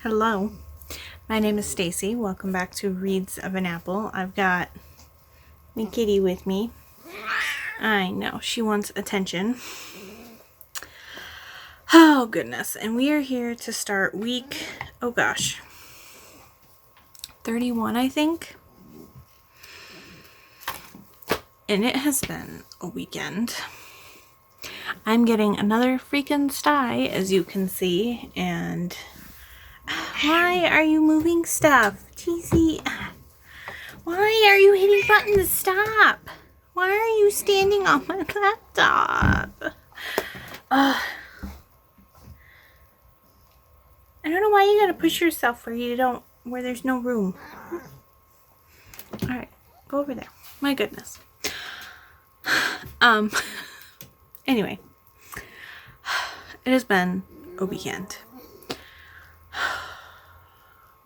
Hello, my name is Stacy. Welcome back to Reads of an Apple. I've got my kitty with me. I know, she wants attention. Oh goodness, and we are here to start week, 31 I think. And it has been a weekend. I'm getting another freaking sty, as you can see, and why are you moving stuff? Cheesy. Why are you hitting buttons? Stop. Why are you standing on my laptop? I don't know why you gotta push yourself where there's no room. Alright, go over there. My goodness. Anyway. It has been a weekend.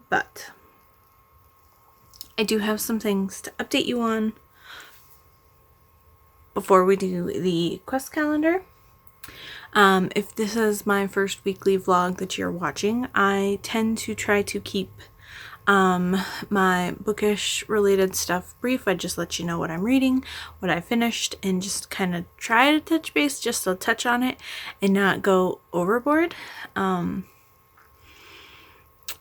But I do have some things to update you on before we do the quest calendar. If this is my first weekly vlog that you're watching, I tend to try to keep my bookish related stuff brief. I just let you know what I'm reading, what I finished, and just kind of try to touch base, just to touch on it and not go overboard.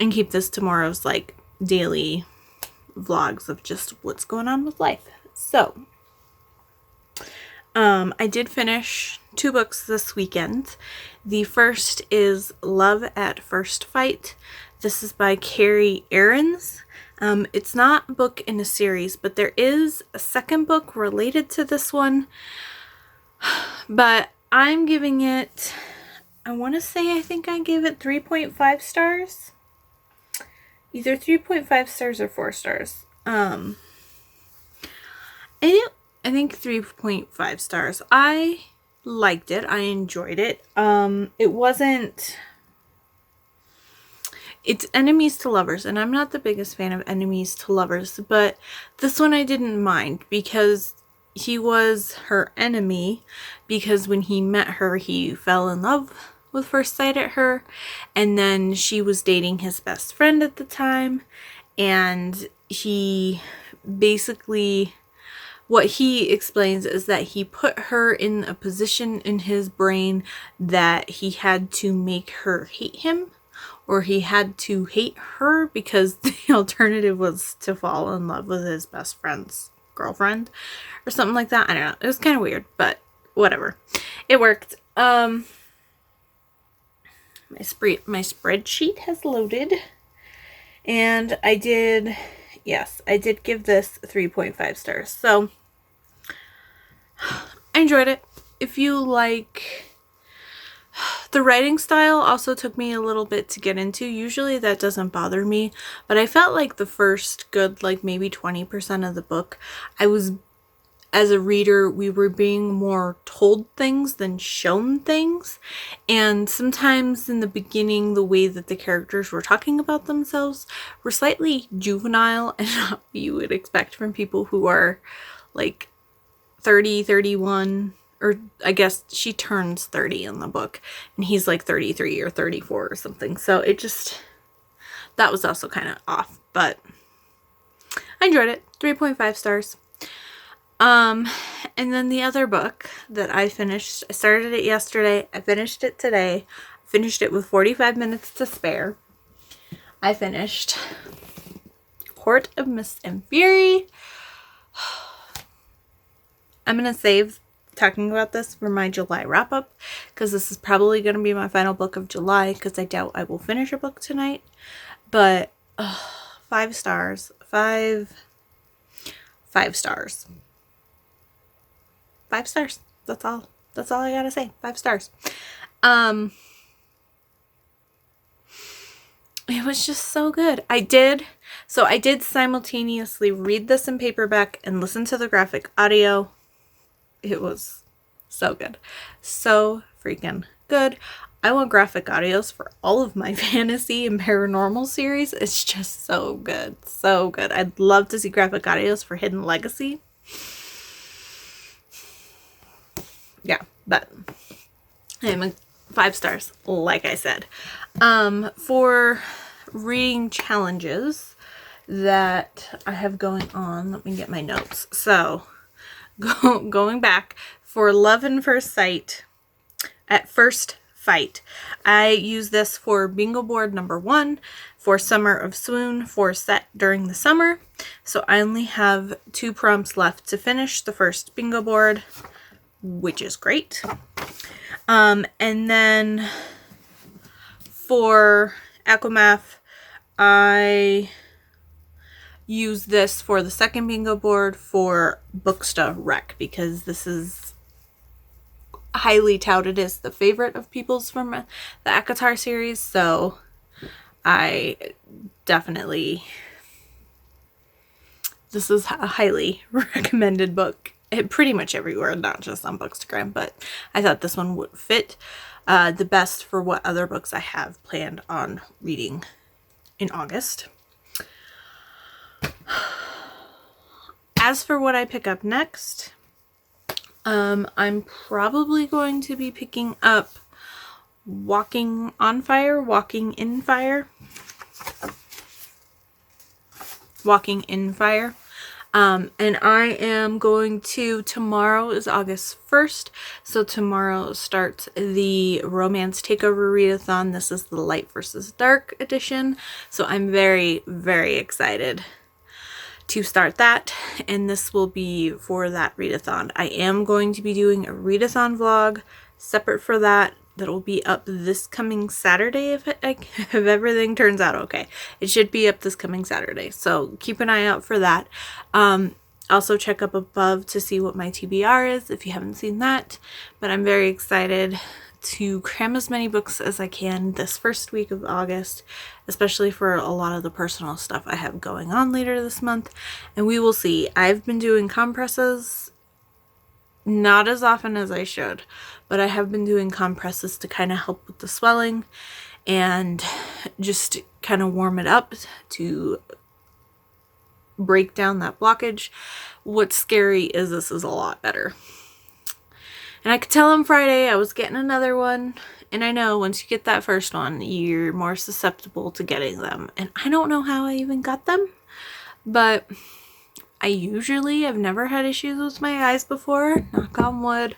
And keep this tomorrow's like daily vlogs of just what's going on with life. So I did finish 2 books this weekend. The first is Love at First Fight. This is by Carrie Aarons. It's not a book in a series, but there is a second book related to this one. But I'm giving it, I think I gave it 3.5 stars. Either 3.5 stars or 4 stars. I think 3.5 stars. I liked it. I enjoyed it. It's enemies to lovers, and I'm not the biggest fan of enemies to lovers, but this one I didn't mind because he was her enemy, because when he met her, he fell in love with first sight at her, and then she was dating his best friend at the time, and he basically, what he explains is that he put her in a position in his brain that he had to make her hate him, or he had to hate her, because the alternative was to fall in love with his best friend's girlfriend or something like that. I don't know. It was kind of weird, but whatever. It worked. My spreadsheet has loaded, and I did give this 3.5 stars. So I enjoyed it. If you like, the writing style also took me a little bit to get into. Usually that doesn't bother me, but I felt like the first good, like maybe 20% of the book, as a reader, we were being more told things than shown things. And sometimes in the beginning, the way that the characters were talking about themselves were slightly juvenile and not what you would expect from people who are like 30, 31, or I guess she turns 30 in the book, and he's like 33 or 34 or something. So that was also kind of off, but I enjoyed it. 3.5 stars. And then the other book that I finished, I started it yesterday, I finished it today, finished it with 45 minutes to spare. I finished Court of Mist and Fury. I'm going to save talking about this for my July wrap-up, because this is probably going to be my final book of July, because I doubt I will finish a book tonight. But 5 stars. 5 stars. 5 stars. That's all I gotta say. 5 stars. It was just so good. I did simultaneously read this in paperback and listen to the graphic audio. It was so good. So freaking good. I want graphic audios for all of my fantasy and paranormal series. It's just so good. So good. I'd love to see graphic audios for Hidden Legacy. Yeah, but I'm 5 stars, like I said. For reading challenges that I have going on. Let me get my notes. So going back for Love and First Sight, at First Fight, I use this for bingo board number 1, for Summer of Swoon, for set during the summer. So I only have 2 prompts left to finish the first bingo board, which is great. And then for Aquamath, I use this for the second bingo board for Booksta Rec, because this is highly touted as the favorite of people's from the ACOTAR series, so I definitely, this is a highly recommended book pretty much everywhere, not just on Bookstagram, but I thought this one would fit the best for what other books I have planned on reading in August. As for what I pick up next, I'm probably going to be picking up Walking in Fire. And I am going to, tomorrow is August 1st, so tomorrow starts the Romance Takeover Readathon. This is the Light versus Dark edition, so I'm very, very excited to start that, and this will be for that readathon. I am going to be doing a readathon vlog separate for that. That'll be up this coming Saturday if everything turns out okay. It should be up this coming Saturday, so keep an eye out for that. Also check up above to see what my TBR is if you haven't seen that, but I'm very excited to cram as many books as I can this first week of August, especially for a lot of the personal stuff I have going on later this month, and we will see. I've been doing compresses, not as often as I should, but I have been doing compresses to kind of help with the swelling and just kind of warm it up to break down that blockage. What's scary is this is a lot better. And I could tell on Friday I was getting another one, and I know once you get that first one, you're more susceptible to getting them. And I don't know how I even got them, but I've never had issues with my eyes before, knock on wood.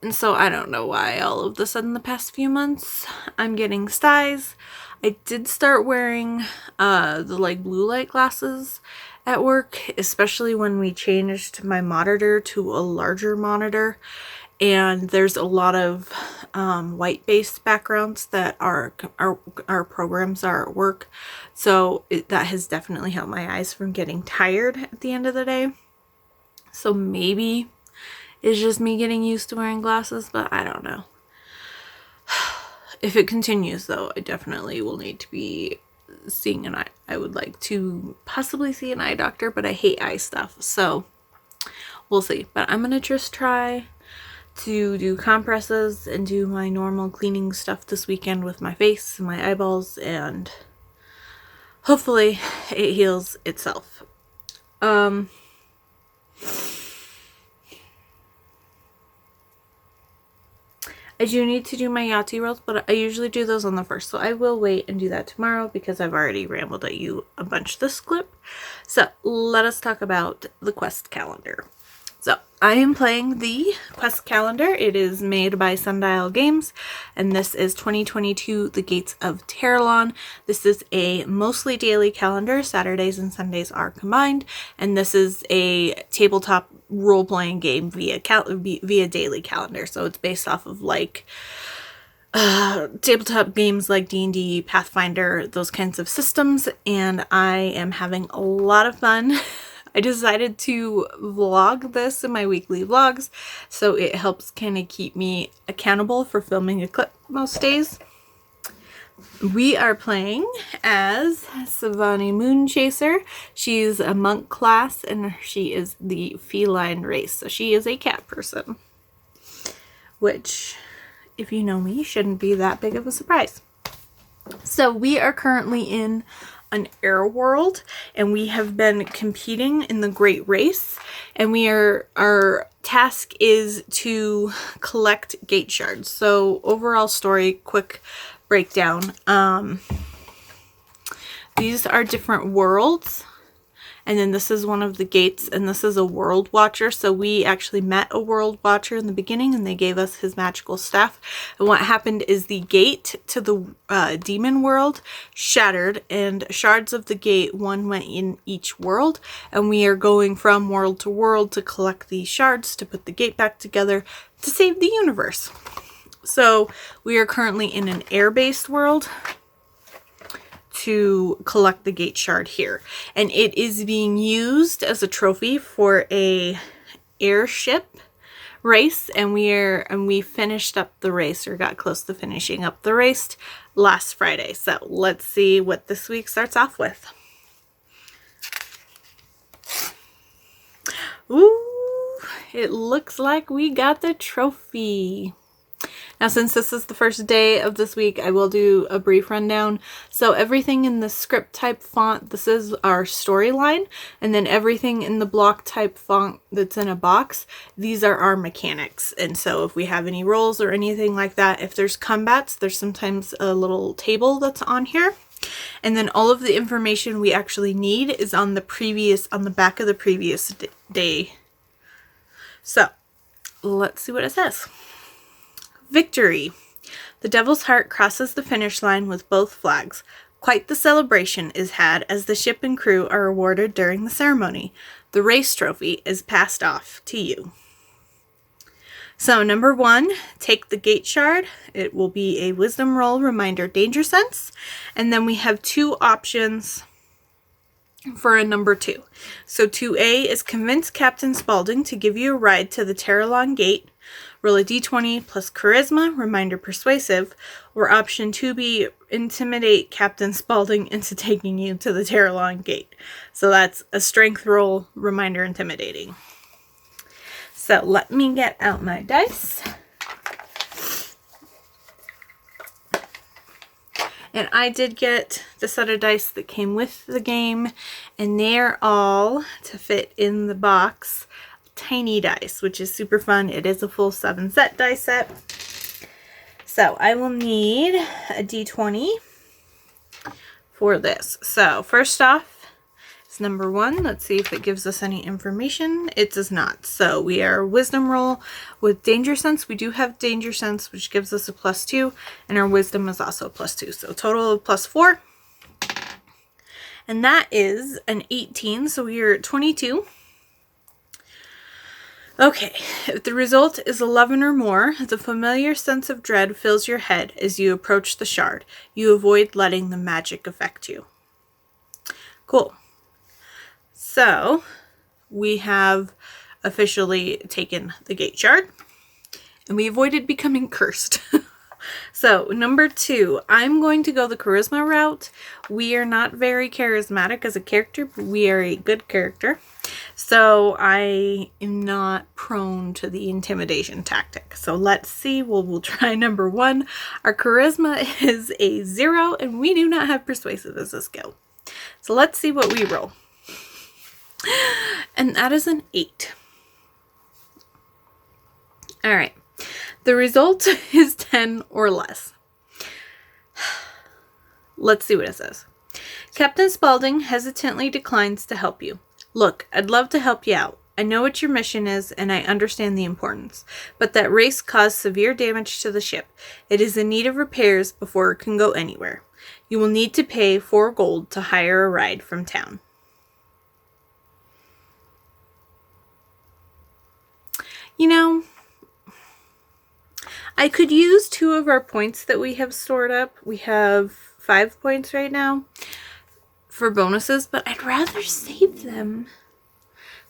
And so I don't know why all of a sudden the past few months I'm getting styes. I did start wearing the blue light glasses at work, especially when we changed my monitor to a larger monitor, and there's a lot of white based backgrounds that our programs are at work, so that has definitely helped my eyes from getting tired at the end of the day. So maybe it's just me getting used to wearing glasses, but I don't know. If it continues though, I definitely will need to be seeing an eye. I would like to possibly see an eye doctor, but I hate eye stuff, so we'll see. But I'm gonna just try to do compresses and do my normal cleaning stuff this weekend with my face and my eyeballs, and hopefully it heals itself. I do need to do my Yahtzee rolls, but I usually do those on the 1st, so I will wait and do that tomorrow because I've already rambled at you a bunch this clip. So let us talk about the quest calendar. So I am playing the quest calendar. It is made by Sundial Games, and this is 2022 The Gates of Terralon. This is a mostly daily calendar. Saturdays and Sundays are combined, and this is a tabletop role-playing game via daily calendar. So it's based off of tabletop games like D&D, Pathfinder, those kinds of systems, and I am having a lot of fun. I decided to vlog this in my weekly vlogs, so it helps kind of keep me accountable for filming a clip most days. We are playing as Savani Moonchaser. She's a monk class, and she is the feline race, so she is a cat person, which, if you know me, shouldn't be that big of a surprise. So we are currently in an air world, and we have been competing in the Great Race, and our task is to collect gate shards. So overall story, quick breakdown. These are different worlds. And then this is one of the gates, and this is a world watcher. So we actually met a world watcher in the beginning, and they gave us his magical staff. And what happened is the gate to the demon world shattered, and shards of the gate, one went in each world. And we are going from world to world to collect these shards to put the gate back together to save the universe. So we are currently in an air-based world to collect the gate shard here, and it is being used as a trophy for a airship race, and we finished up the race, or got close to finishing up the race last Friday. So let's see what this week starts off with. Ooh, it looks like we got the trophy. Now, since this is the first day of this week, I will do a brief rundown. So everything in the script type font, this is our storyline. And then everything in the block type font that's in a box, these are our mechanics. And so if we have any rolls or anything like that, if there's combats, there's sometimes a little table that's on here. And then all of the information we actually need is on the back of the previous day. So let's see what it says. Victory. The Devil's Heart crosses the finish line with both flags. Quite the celebration is had as the ship and crew are awarded during the ceremony. The race trophy is passed off to you. So number 1, take the gate shard. It will be a wisdom roll, reminder, danger sense. And then we have 2 options for a number 2. So 2A is convince Captain Spaulding to give you a ride to the Terralon Gate. Roll a d20 plus charisma, reminder persuasive, or option 2B, intimidate Captain Spaulding into taking you to the Terralon Gate. So that's a strength roll, reminder intimidating. So let me get out my dice. And I did get the set of dice that came with the game, and they're all to fit in the box. Tiny dice, which is super fun. It is a full 7 set die set. So I will need a d20 for this. So first off is number 1. Let's see if it gives us any information. It does not. So we are wisdom roll with danger sense. We do have danger sense, which gives us a +2, and our wisdom is also a +2. So total of +4. And that is an 18. So we are at 22. Okay, if the result is 11 or more, the familiar sense of dread fills your head as you approach the shard. You avoid letting the magic affect you. Cool. So, we have officially taken the gate shard, and we avoided becoming cursed. So, number 2, I'm going to go the charisma route. We are not very charismatic as a character, but we are a good character. So, I am not prone to the intimidation tactic. So, let's see. We'll try number 1. Our charisma is a 0, and we do not have persuasive as a skill. So, let's see what we roll. And that is an 8. All right. The result is 10 or less. Let's see what it says. Captain Spaulding hesitantly declines to help you. Look, I'd love to help you out. I know what your mission is, and I understand the importance. But that race caused severe damage to the ship. It is in need of repairs before it can go anywhere. You will need to pay 4 gold to hire a ride from town. You know, I could use 2 of our points that we have stored up. We have 5 points right now for bonuses, but I'd rather save them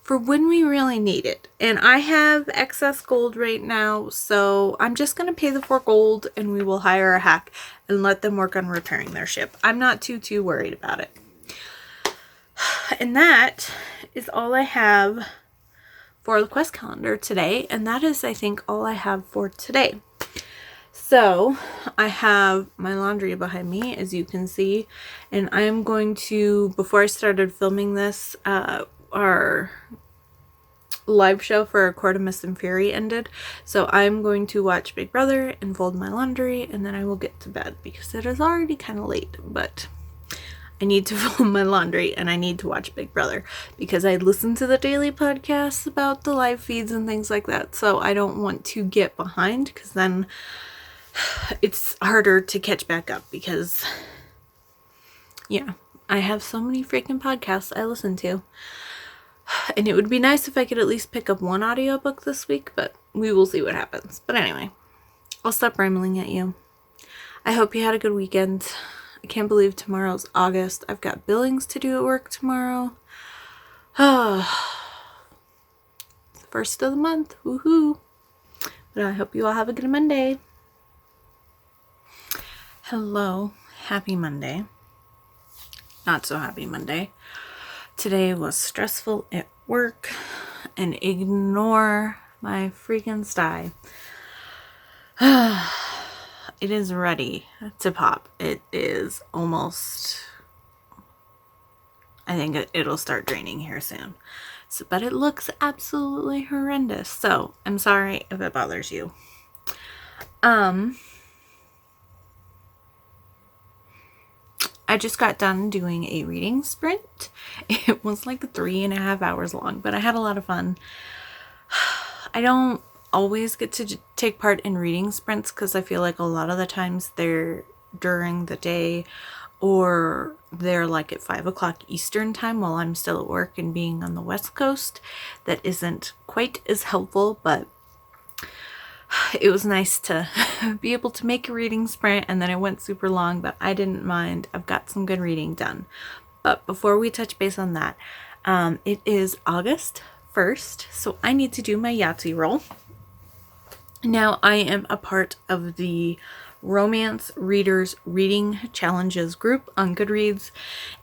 for when we really need it. And I have excess gold right now, so I'm just going to pay the 4 gold and we will hire a hack and let them work on repairing their ship. I'm not too worried about it. And that is all I have for the quest calendar today, and that is, I think, all I have for today. So I have my laundry behind me, as you can see, and I'm going to, before I started filming this, our live show for Quartimus and Fury ended, so I'm going to watch Big Brother and fold my laundry, and then I will get to bed because it is already kind of late, but I need to film my laundry, and I need to watch Big Brother because I listen to the daily podcasts about the live feeds and things like that. So I don't want to get behind because then it's harder to catch back up because, yeah, I have so many freaking podcasts I listen to. And it would be nice if I could at least pick up one audiobook this week, but we will see what happens. But anyway, I'll stop rambling at you. I hope you had a good weekend. I can't believe tomorrow's August. I've got billings to do at work tomorrow. It's the first of the month. Woohoo. But I hope you all have a good Monday. Hello. Happy Monday. Not so happy Monday. Today was stressful at work, and ignore my freaking sty. It is ready to pop. It is almost, I think it'll start draining here soon. So, but it looks absolutely horrendous. So I'm sorry if it bothers you. I just got done doing a reading sprint. It was like 3.5 hours long, but I had a lot of fun. I don't always get to take part in reading sprints because I feel like a lot of the times they're during the day or they're like at 5 o'clock Eastern time while I'm still at work, and being on the West Coast, that isn't quite as helpful, but it was nice to be able to make a reading sprint, and then it went super long, but I didn't mind. I've got some good reading done. But before we touch base on that, it is August 1st, so I need to do my Yahtzee roll. Now, I am a part of the Romance Readers Reading Challenges group on Goodreads,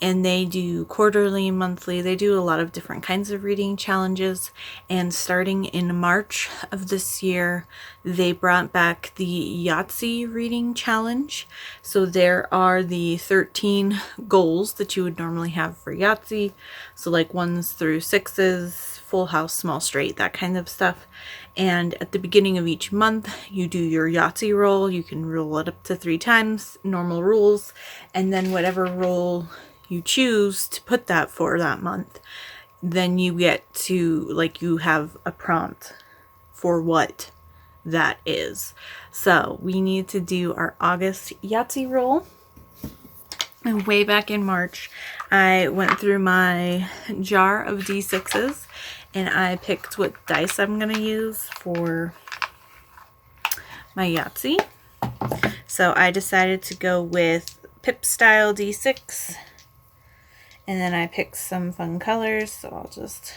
and they do quarterly, monthly, they do a lot of different kinds of reading challenges, and starting in March of this year, they brought back the Yahtzee reading challenge. So there are the 13 goals that you would normally have for Yahtzee, so like 1s through 6s, full house, small straight, that kind of stuff. And at the beginning of each month, you do your Yahtzee roll. You can roll it up to 3 times, normal rules, and then whatever roll you choose to put that for that month, then you get to, like, you have a prompt for what that is. So we need to do our August Yahtzee roll. And way back in March, I went through my jar of D6s and I picked what dice I'm going to use for my Yahtzee. So I decided to go with Pip style D6. And then I picked some fun colors. So I'll just,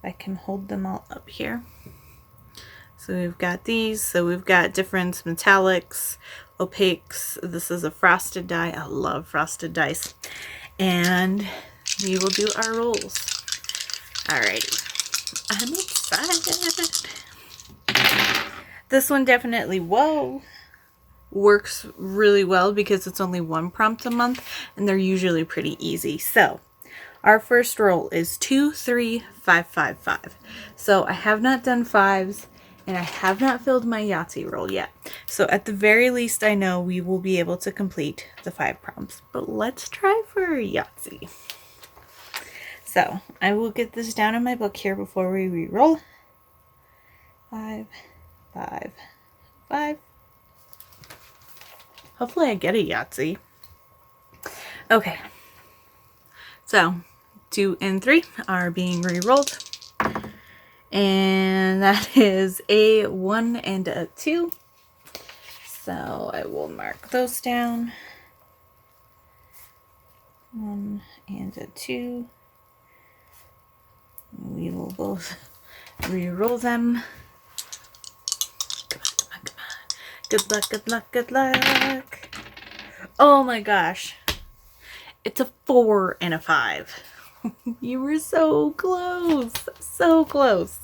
I can hold them all up here. So we've got these. So we've got different metallics, opaques. This is a frosted die. I love frosted dice. And we will do our rolls. Alrighty. I'm excited. This one definitely, works really well because it's only one prompt a month and they're usually pretty easy. So our first roll is 2, 3, 5, 5, 5. So I have not done 5s. And I have not filled my Yahtzee roll yet. So at the very least, I know we will be able to complete the 5 prompts. But let's try for Yahtzee. So I will get this down in my book here before we re-roll. 5, 5, 5. Hopefully I get a Yahtzee. Okay. So 2 and 3 are being re-rolled. And that is a 1 and a 2. So I will mark those down. 1 and a 2. We will both re-roll them. Come on, come on, come on. Good luck, good luck, good luck. Oh my gosh. It's a 4 and a 5. You were so close. So close.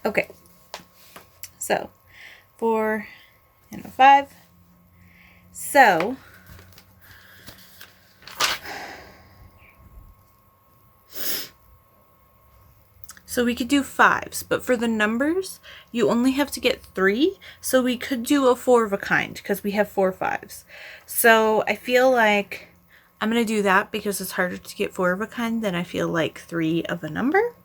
Okay. So, 4 and a 5. So, we could do 5s, but for the numbers, you only have to get 3. So we could do a 4 of a kind because we have 4 5s. So I feel like I'm going to do that because it's harder to get 4 of a kind than I feel like 3 of a number.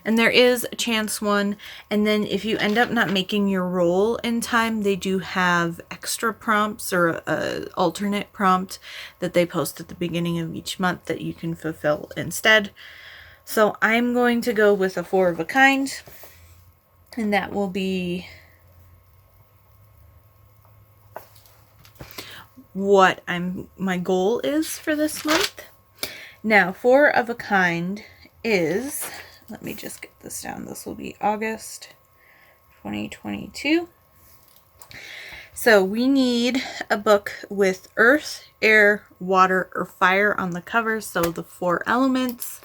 And there is a chance one, and then if you end up not making your roll in time, they do have extra prompts or a alternate prompt that they post at the beginning of each month that you can fulfill instead. So I'm going to go with a 4 of a kind, and that will be what my goal is for this month. Now, 4 of a kind is, let me just get this down. This will be August 2022. So we need a book with earth, air, water, or fire on the cover. So the 4 elements.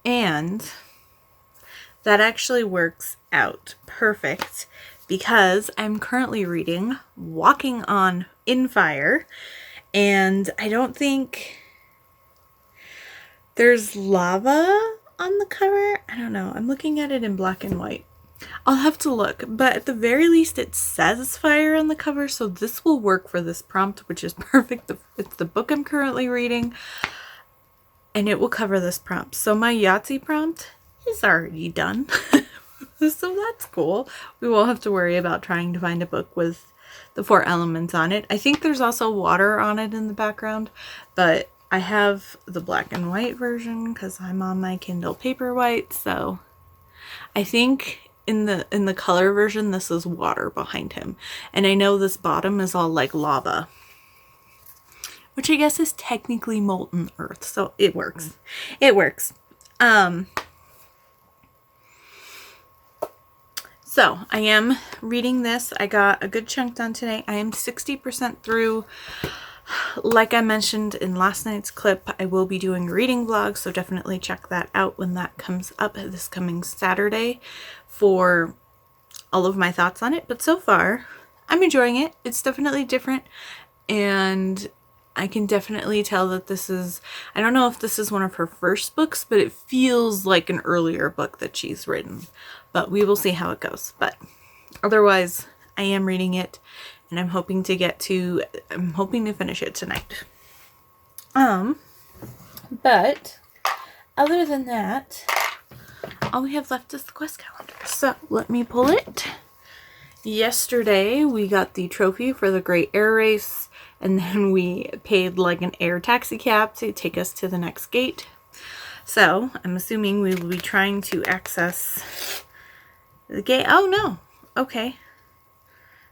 And that actually works out perfect because I'm currently reading Walking in Fire. And I don't think there's lava on the cover. I don't know. I'm looking at it in black and white. I'll have to look, but at the very least it says fire on the cover, so this will work for this prompt, which is perfect. It's the book I'm currently reading, and it will cover this prompt. So my Yahtzee prompt is already done. So that's cool. We won't have to worry about trying to find a book with the 4 elements on it. I think there's also water on it in the background, but I have the black and white version because I'm on my Kindle Paperwhite, so I think in the color version this is water behind him. And I know this bottom is all like lava, which I guess is technically molten earth, so it works. It works. So I am reading this. I got a good chunk done today. I am 60% through. Like I mentioned in last night's clip, I will be doing a reading vlog, so definitely check that out when that comes up this coming Saturday for all of my thoughts on it. But so far, I'm enjoying it. It's definitely different, and I can definitely tell that this is, I don't know if this is one of her first books, but it feels like an earlier book that she's written. But we will see how it goes. But otherwise, I am reading it. And I'm hoping to finish it tonight. But other than that, all we have left is the quest calendar. So let me pull it. Yesterday, we got the trophy for the Great Air Race, and then we paid like an air taxi cab to take us to the next gate. So I'm assuming we will be trying to access the gate. Oh no. Okay.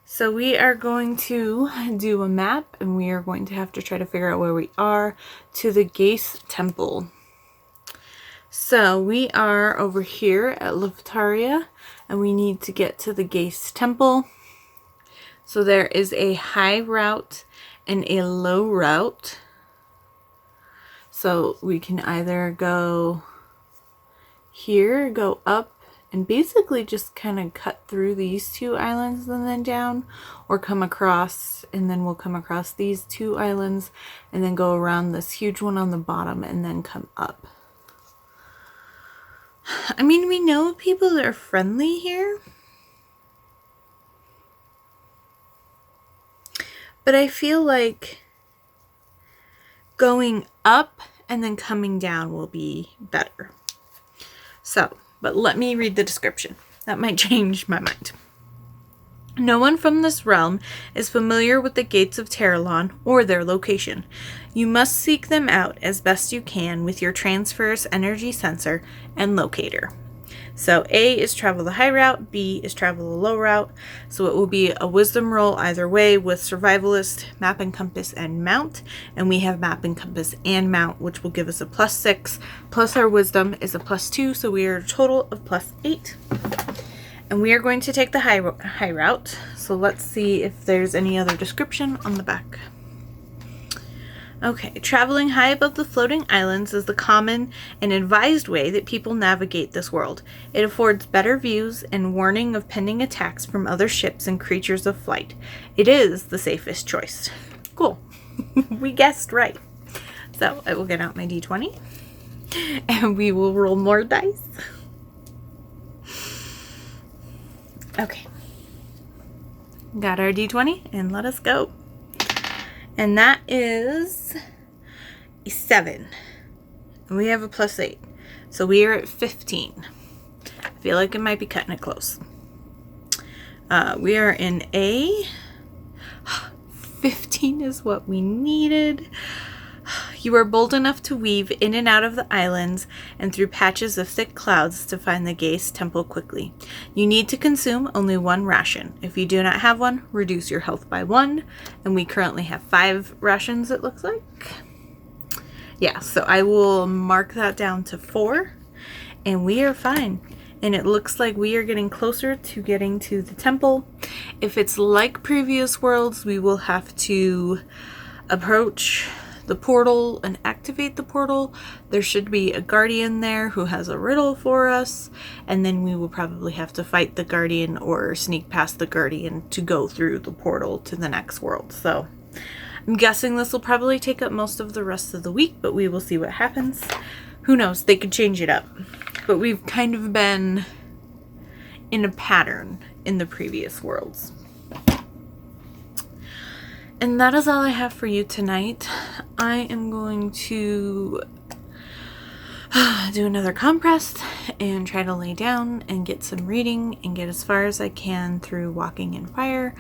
So we are going to do a map, and we are going to have to try to figure out where we are to the Gaze Temple. So we are over here at Levitaria, and we need to get to the Gaze Temple. So there is a high route and a low route. So we can either go here, go up, and basically just kind of cut through these 2 islands and then down, or come across, and then we'll come across these 2 islands and then go around this huge one on the bottom and then come up. I mean, we know people that are friendly here, but I feel like going up and then coming down will be better. So, but let me read the description. That might change my mind. No one from this realm is familiar with the gates of Terralon or their location. You must seek them out as best you can with your transverse energy sensor and locator. So A is travel the high route, B is travel the low route. So it will be a wisdom roll either way with survivalist, map and compass, and mount. And we have map and compass and mount, which will give us a +6. Plus our wisdom is a +2, so we are a total of +8. And we are going to take the high route. So let's see if there's any other description on the back. Okay, traveling high above the floating islands is the common and advised way that people navigate this world. It affords better views and warning of pending attacks from other ships and creatures of flight. It is the safest choice. Cool. We guessed right. So I will get out my D20 and we will roll more dice. Okay. Got our D20 and let us go. And that is a 7. And we have a +8. So we are at 15. I feel like it might be cutting it close. We are in A. 15 is what we needed. You are bold enough to weave in and out of the islands and through patches of thick clouds to find the Gaze Temple quickly. You need to consume only 1 ration. If you do not have one, reduce your health by 1. And we currently have 5 rations, it looks like. Yeah, so I will mark that down to 4. And we are fine. And it looks like we are getting closer to getting to the temple. If it's like previous worlds, we will have to approach the portal and activate the portal. There should be a guardian there who has a riddle for us, and then we will probably have to fight the guardian or sneak past the guardian to go through the portal to the next world. So I'm guessing this will probably take up most of the rest of the week, but we will see what happens. Who knows? They could change it up. But we've kind of been in a pattern in the previous worlds. And that is all I have for you tonight. I am going to do another compress and try to lay down and get some reading and get as far as I can through Walking in Fire.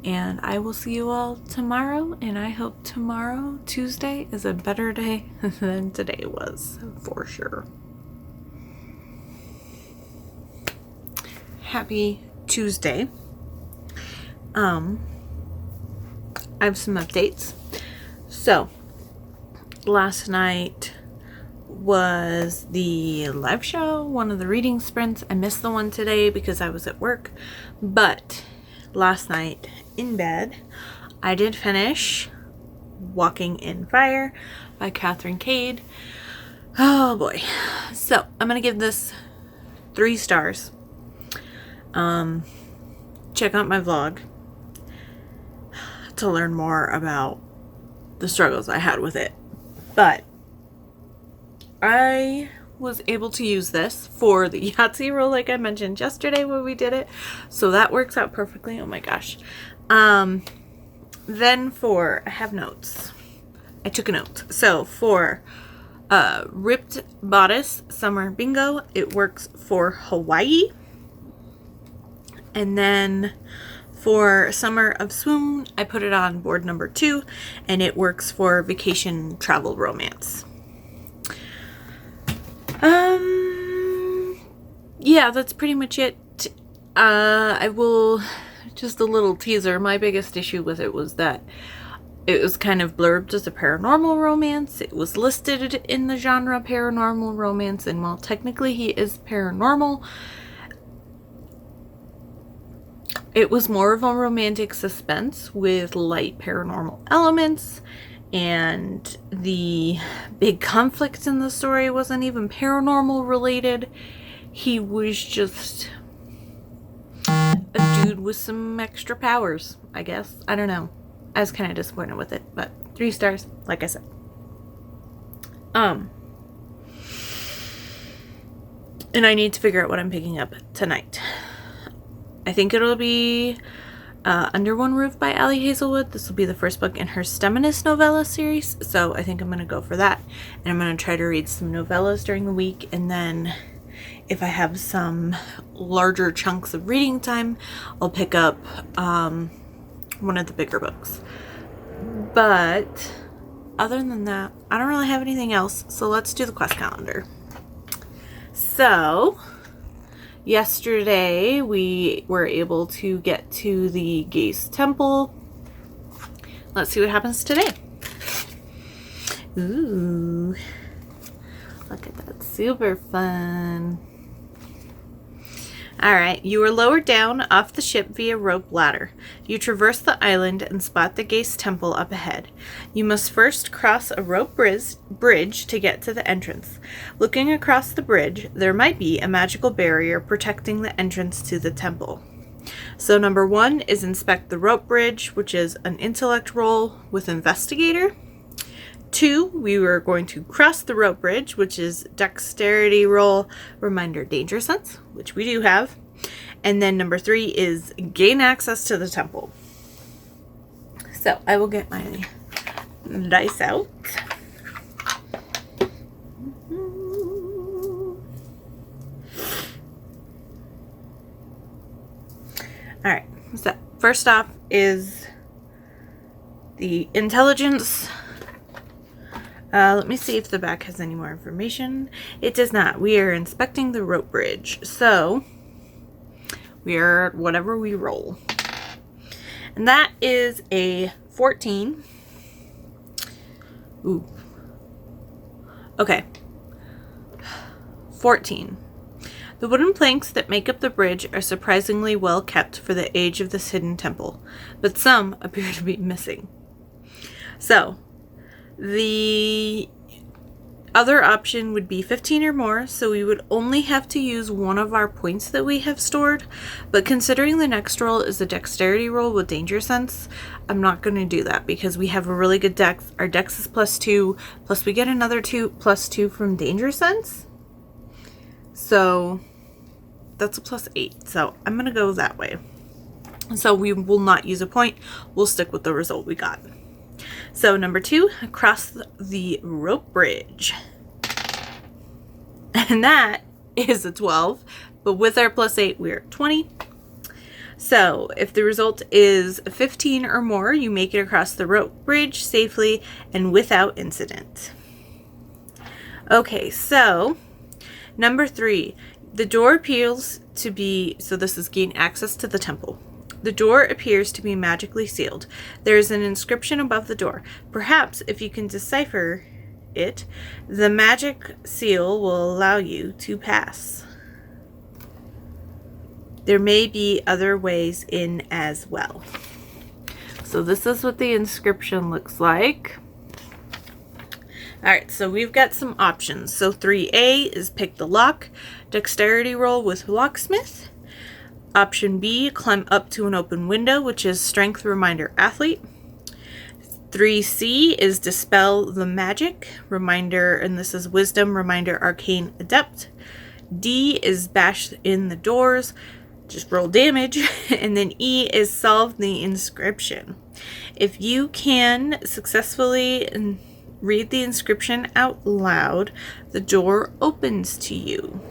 And I will see you all tomorrow, and I hope tomorrow, Tuesday, is a better day than today was, for sure. Happy Tuesday. I have some updates. So, last night was the live show, one of the reading sprints. I missed the one today because I was at work, but last night in bed, I did finish Walking in Fire by Catherine Cade. Oh boy. So, I'm going to give this 3 stars. Check out my vlog to learn more about the struggles I had with it. But I was able to use this for the Yahtzee roll like I mentioned yesterday when we did it. So that works out perfectly. Oh my gosh. Then for, I have notes. I took a note. So for Ripped Bodice Summer Bingo, it works for Hawaii. And then for Summer of Swoon, I put it on board number 2, and it works for Vacation Travel Romance. Yeah, that's pretty much it. I will, just a little teaser. My biggest issue with it was that it was kind of blurbed as a paranormal romance. It was listed in the genre paranormal romance, and while technically he is paranormal, it was more of a romantic suspense with light paranormal elements, and the big conflict in the story wasn't even paranormal related. He was just a dude with some extra powers, I guess. I don't know. I was kind of disappointed with it, but 3 stars, like I said. And I need to figure out what I'm picking up tonight. I think it'll be Under One Roof by Allie Hazelwood. This will be the first book in her Steminist novella series, so I think I'm going to go for that. And I'm going to try to read some novellas during the week, and then if I have some larger chunks of reading time, I'll pick up one of the bigger books. But other than that, I don't really have anything else, so let's do the quest calendar. So yesterday, we were able to get to the Gaze Temple. Let's see what happens today. Ooh, look at that. Super fun. Alright, you are lowered down off the ship via rope ladder. You traverse the island and spot the Gaze Temple up ahead. You must first cross a rope bridge to get to the entrance. Looking across the bridge, there might be a magical barrier protecting the entrance to the temple. So number 1 is inspect the rope bridge, which is an intellect roll with investigator. 2, we were going to cross the rope bridge, which is dexterity roll, reminder danger sense, which we do have. And then number 3 is gain access to the temple. So I will get my dice out. All right, so first off is the intelligence. Let me see if the back has any more information. It does not. We are inspecting the rope bridge, so we are whatever we roll. And that is a 14. Ooh. Okay. 14. The wooden planks that make up the bridge are surprisingly well kept for the age of this hidden temple, but some appear to be missing. So, the other option would be 15 or more, so we would only have to use one of our points that we have stored, but considering the next roll is a dexterity roll with danger sense, I'm not going to do that because we have a really good dex. Our dex is +2, plus we get another +2 from danger sense. So that's a +8. So I'm going to go that way. So we will not use a point. We'll stick with the result we got. So number 2, across the rope bridge. And that is a 12. But with our +8, we're at 20. So if the result is 15 or more, you make it across the rope bridge safely and without incident. Okay, so number 3, the door appears to be, so this is gain access to the temple. The door appears to be magically sealed. There is an inscription above the door. Perhaps if you can decipher it, the magic seal will allow you to pass. There may be other ways in as well. So this is what the inscription looks like. Alright, so we've got some options. So 3A is pick the lock, dexterity roll with locksmith. Option B, climb up to an open window, which is strength reminder athlete. 3C is dispel the magic, reminder, and this is wisdom, reminder, arcane adept. D is bash in the doors, just roll damage. And then E is solve the inscription. If you can successfully read the inscription out loud, the door opens to you.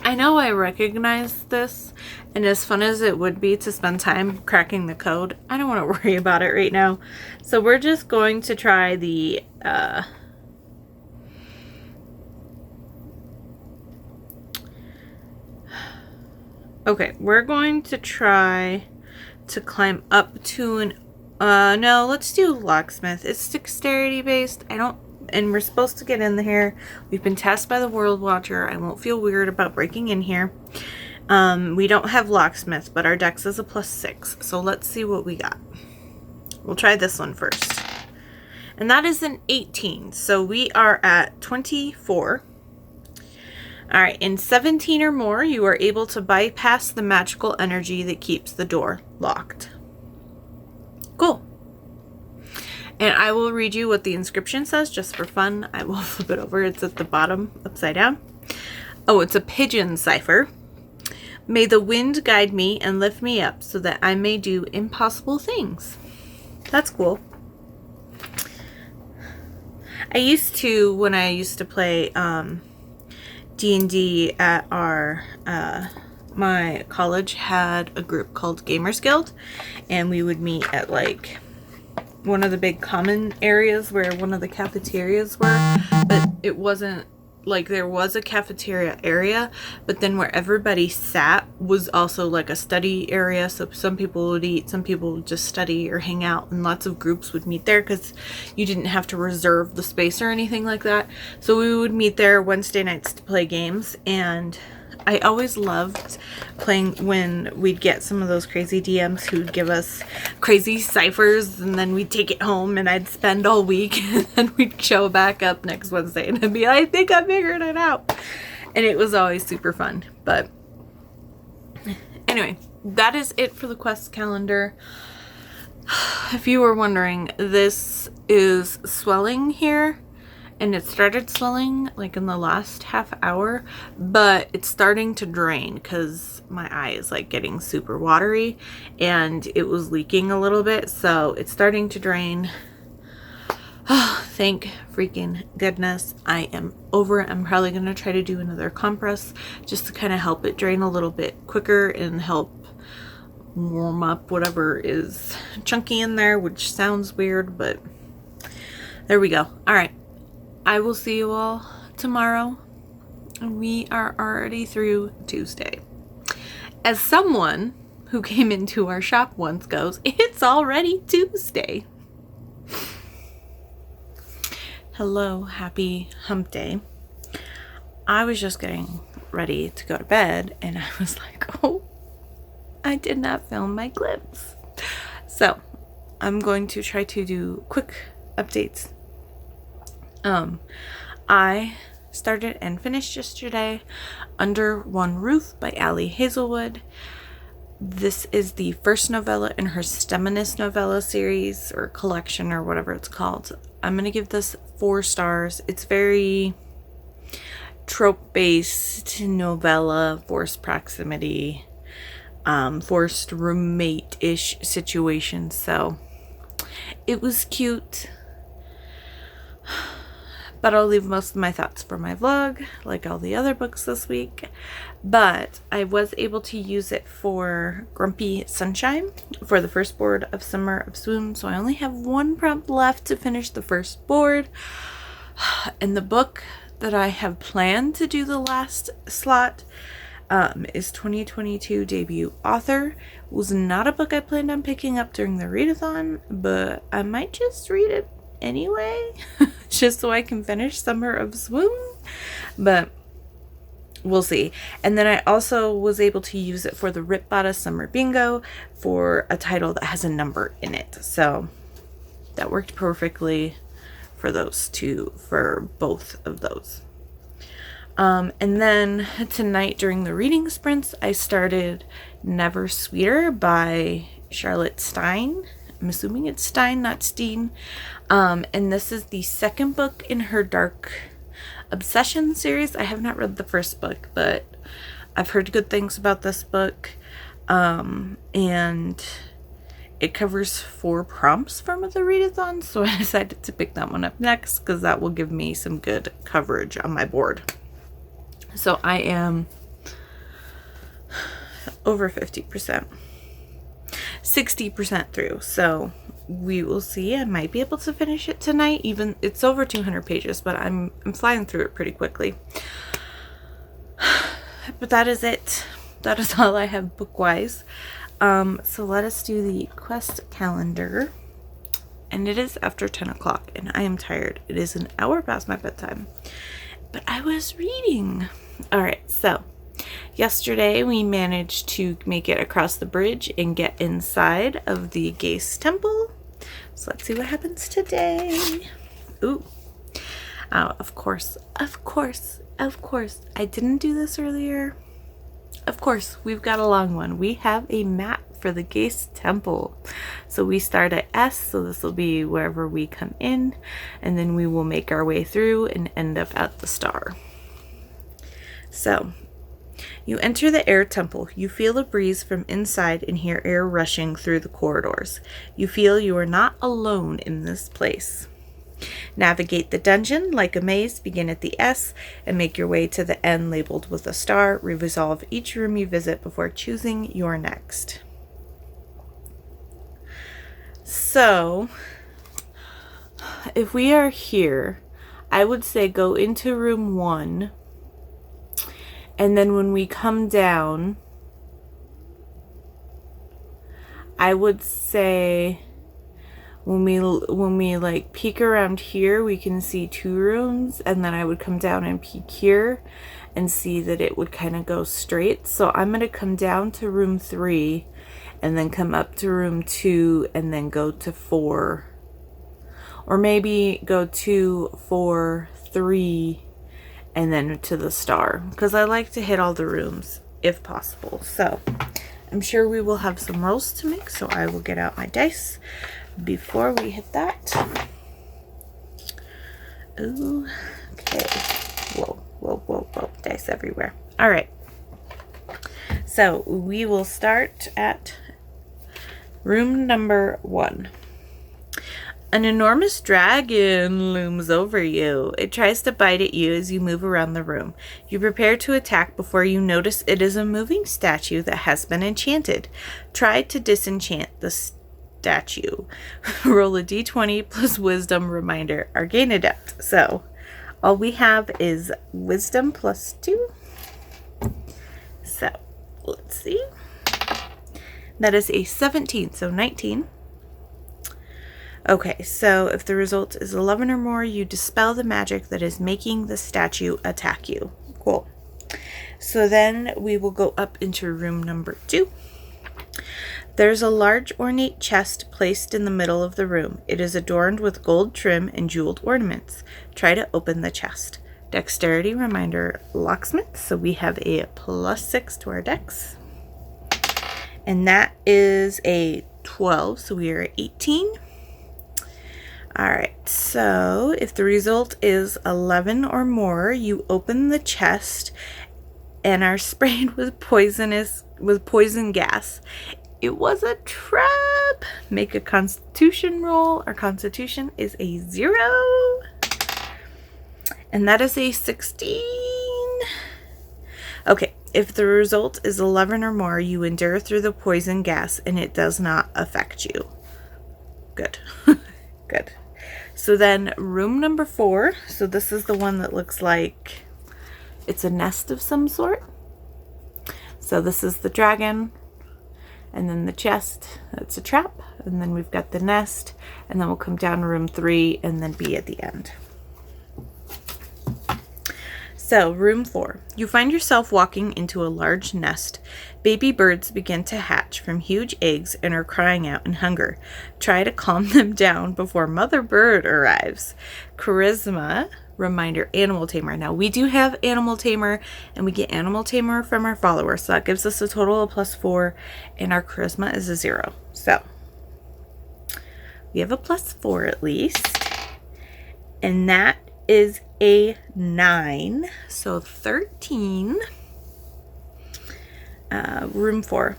I know I recognize this, and as fun as it would be to spend time cracking the code, I don't want to worry about it right now. So we're just going to try the okay, we're going to try to climb up to an no, let's do locksmith. It's dexterity based. And we're supposed to get in here. We've been tasked by the World Watcher. I won't feel weird about breaking in here. We don't have locksmith, but our dex is a +6. So let's see what we got. We'll try this one first. And that is an 18. So we are at 24. Alright, in 17 or more, you are able to bypass the magical energy that keeps the door locked. Cool. And I will read you what the inscription says just for fun. I will flip it over. It's at the bottom, upside down. Oh, it's a pigeon cipher. May the wind guide me and lift me up so that I may do impossible things. That's cool. I used to, when I used to play D&D at our, my college had a group called Gamers Guild, and we would meet at like one of the big common areas where one of the cafeterias were, but it wasn't like there was a cafeteria area, but then where everybody sat was also like a study area. So some people would eat, some people would just study or hang out, and lots of groups would meet there because you didn't have to reserve the space or anything like that. So we would meet there Wednesday nights to play games, and I always loved playing when we'd get some of those crazy DMs who'd give us crazy ciphers, and then we'd take it home and I'd spend all week and then we'd show back up next Wednesday and I'd be like, I think I figured it out. And it was always super fun. But anyway, that is it for the quest calendar. If you were wondering, this is swelling here. And it started swelling like in the last half hour, but it's starting to drain because my eye is like getting super watery and it was leaking a little bit. So it's starting to drain. Oh, thank freaking goodness. I am over it. I'm probably going to try to do another compress just to kind of help it drain a little bit quicker and help warm up whatever is chunky in there, which sounds weird, but there we go. All right. I will see you all tomorrow. We are already through Tuesday. As someone who came into our shop once goes, it's already Tuesday. Hello, happy hump day. I was just getting ready to go to bed and I was like, oh, I did not film my clips. So I'm going to try to do quick updates. I started and finished yesterday Under One Roof by Allie Hazelwood. This is the first novella in her Steminist novella series or collection or whatever it's called. I'm going to give this 4 stars. It's very trope-based novella, forced proximity, forced roommate-ish situation. So it was cute. But I'll leave most of my thoughts for my vlog, like all the other books this week. But I was able to use it for Grumpy Sunshine for the first board of Summer of Swoon. So I only have 1 prompt left to finish the first board. And the book that I have planned to do the last slot is 2022 debut author. It was not a book I planned on picking up during the readathon, but I might just read it anyway, just so I can finish Summer of Swoon, but we'll see. And then I also was able to use it for the Rip Bada Summer Bingo for a title that has a number in it, so that worked perfectly for those two, for both of those. And then tonight during the reading sprints, I started Never Sweeter by Charlotte Stein. I'm assuming it's Stein, not Steen. And this is the second book in her Dark Obsession series. I have not read the first book, but I've heard good things about this book. And it covers 4 prompts from the readathon, so I decided to pick that one up next because that will give me some good coverage on my board. So I am over 50%. 60% through, so we will see. I might be able to finish it tonight. Even it's over 200 pages, but I'm flying through it pretty quickly. But that is it. That is all I have book-wise. So let us do the quest calendar. And it is after 10 o'clock, and I am tired. It is an hour past my bedtime, but I was reading. All right, so yesterday we managed to make it across the bridge and get inside of the Gaze Temple. So let's see what happens today. Ooh. Of course. I didn't do this earlier. Of course, we've got a long one. We have a map for the Gaze Temple. So we start at S, so this will be wherever we come in, and then we will make our way through and end up at the star. So you enter the air temple. You feel a breeze from inside and hear air rushing through the corridors. You feel you are not alone in this place. Navigate the dungeon like a maze. Begin at the S and make your way to the N labeled with a star. Resolve each room you visit before choosing your next. So, if we are here, I would say go into room 1. And then when we come down, I would say when we like peek around here, we can see 2 rooms, and then I would come down and peek here, and see that it would kind of go straight. So I'm going to come down to room 3 and then come up to room 2 and then go to 4. Or maybe go 2, 4, 3, and then to the star, because I like to hit all the rooms if possible. So I'm sure we will have some rolls to make, so I will get out my dice before we hit that. Ooh, okay. Whoa, whoa, whoa, whoa. Dice everywhere. All right. So we will start at room number 1. An enormous dragon looms over you. It tries to bite at you as you move around the room. You prepare to attack before you notice it is a moving statue that has been enchanted. Try to disenchant the statue. Roll a d20 plus wisdom reminder or gain adept. So all we have is wisdom plus 2. So let's see. That is a 17, so 19. Okay, so if the result is 11 or more, you dispel the magic that is making the statue attack you. Cool. So then we will go up into room number 2. There's a large ornate chest placed in the middle of the room. It is adorned with gold trim and jeweled ornaments. Try to open the chest. Dexterity reminder, locksmith. So we have a +6 to our dex. And that is a 12, so we are at 18. Alright, so if the result is 11 or more, you open the chest and are sprayed with poison gas. It was a trap. Make a constitution roll. Our constitution is a 0. And that is a 16. Okay, if the result is 11 or more, you endure through the poison gas and it does not affect you. Good. Good. So then room number 4. So this is the one that looks like it's a nest of some sort. So this is the dragon, and then the chest, that's a trap, and then we've got the nest, and then we'll come down to room 3 and then be at the end. So room 4, you find yourself walking into a large nest. Baby birds begin to hatch from huge eggs and are crying out in hunger. Try to calm them down before mother bird arrives. Charisma, reminder, animal tamer. Now we do have animal tamer, and we get animal tamer from our followers, so that gives us a total of +4, and our charisma is a 0. So we have a +4 at least, and that is a 9, so 13. Room 4.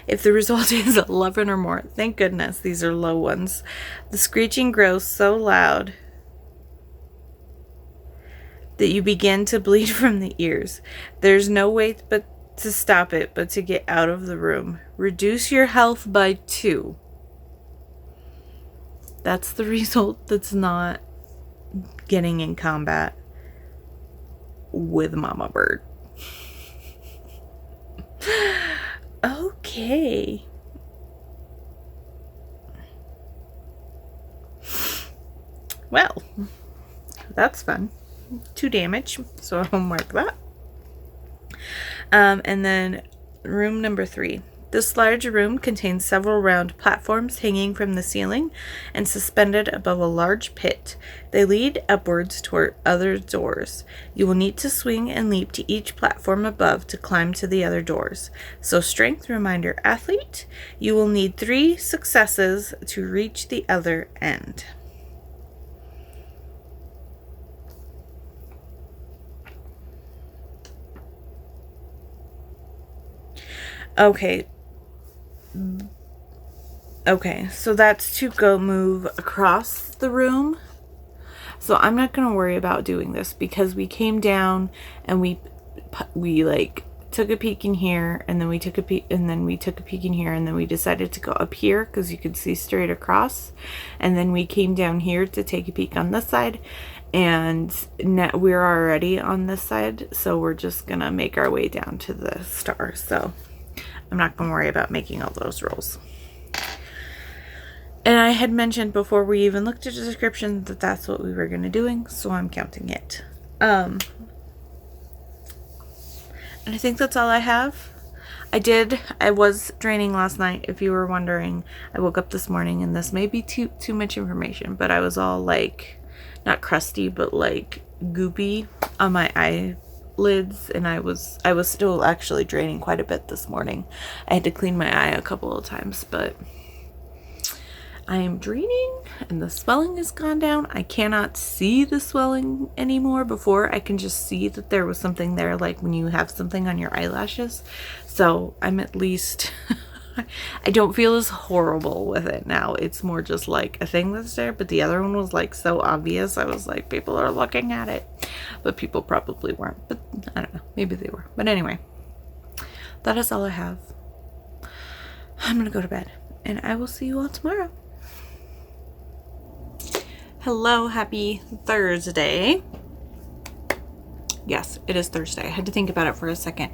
If the result is 11 or more, thank goodness these are low ones. The screeching grows so loud that you begin to bleed from the ears. There's no way but to stop it, but to get out of the room. Reduce your health by 2. That's the result that's not getting in combat with Mama Bird. Okay. Well, that's fun. 2 damage, so I'll mark that. And then room number 3. This large room contains several round platforms hanging from the ceiling and suspended above a large pit. They lead upwards toward other doors. You will need to swing and leap to each platform above to climb to the other doors. So strength, reminder, athlete. You will need 3 successes to reach the other end. Okay, so that's to go move across the room. So I'm not going to worry about doing this because we came down and we like took a peek in here, and then we took a peek, and then we took a peek in here, and then we decided to go up here because you could see straight across, and then we came down here to take a peek on this side, and we're already on this side, so we're just gonna make our way down to the star. So I'm not gonna worry about making all those rolls. And I had mentioned before we even looked at the description that that's what we were gonna doing, so I'm counting it. And I think that's all I have. I was draining last night, if you were wondering. I woke up this morning and this may be too much information, but I was all like, not crusty, but like goopy on my eyelids, and I was still actually draining quite a bit this morning. I had to clean my eye a couple of times, but I am draining and the swelling has gone down. I cannot see the swelling anymore. Before, I can just see that there was something there, like when you have something on your eyelashes. So I'm at least, I don't feel as horrible with it now. It's more just like a thing that's there, but the other one was like so obvious. I was like, people are looking at it, but people probably weren't, but I don't know, maybe they were. But anyway, that is all I have. I'm gonna go to bed and I will see you all tomorrow. Hello, happy Thursday. Yes, it is Thursday. I had to think about it for a second.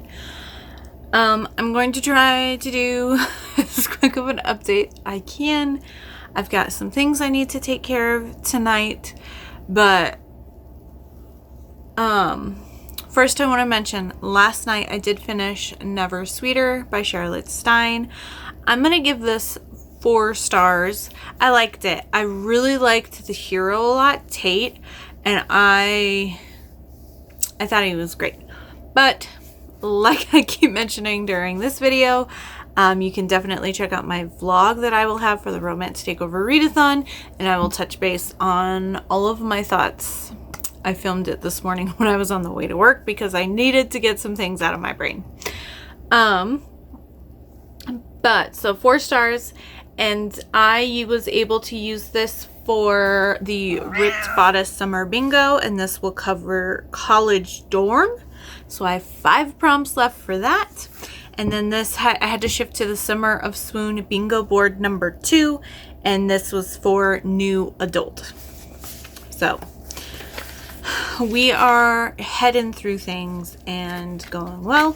I'm going to try to do as quick of an update I can. I've got some things I need to take care of tonight, but first I want to mention last night I did finish Never Sweeter by Charlotte Stein. I'm gonna give this 4 stars. I liked it. I really liked the hero a lot, Tate, and I thought he was great. But like I keep mentioning during this video, you can definitely check out my vlog that I will have for the Romance Takeover Readathon, and I will touch base on all of my thoughts. I filmed it this morning when I was on the way to work because I needed to get some things out of my brain. But so 4 stars, and I was able to use this for the Ripped Bodice Summer Bingo, and this will cover College Dorm. So I have 5 prompts left for that. And then this I had to shift to the Summer of Swoon Bingo board number 2, and this was for New Adult. So we are heading through things and going well.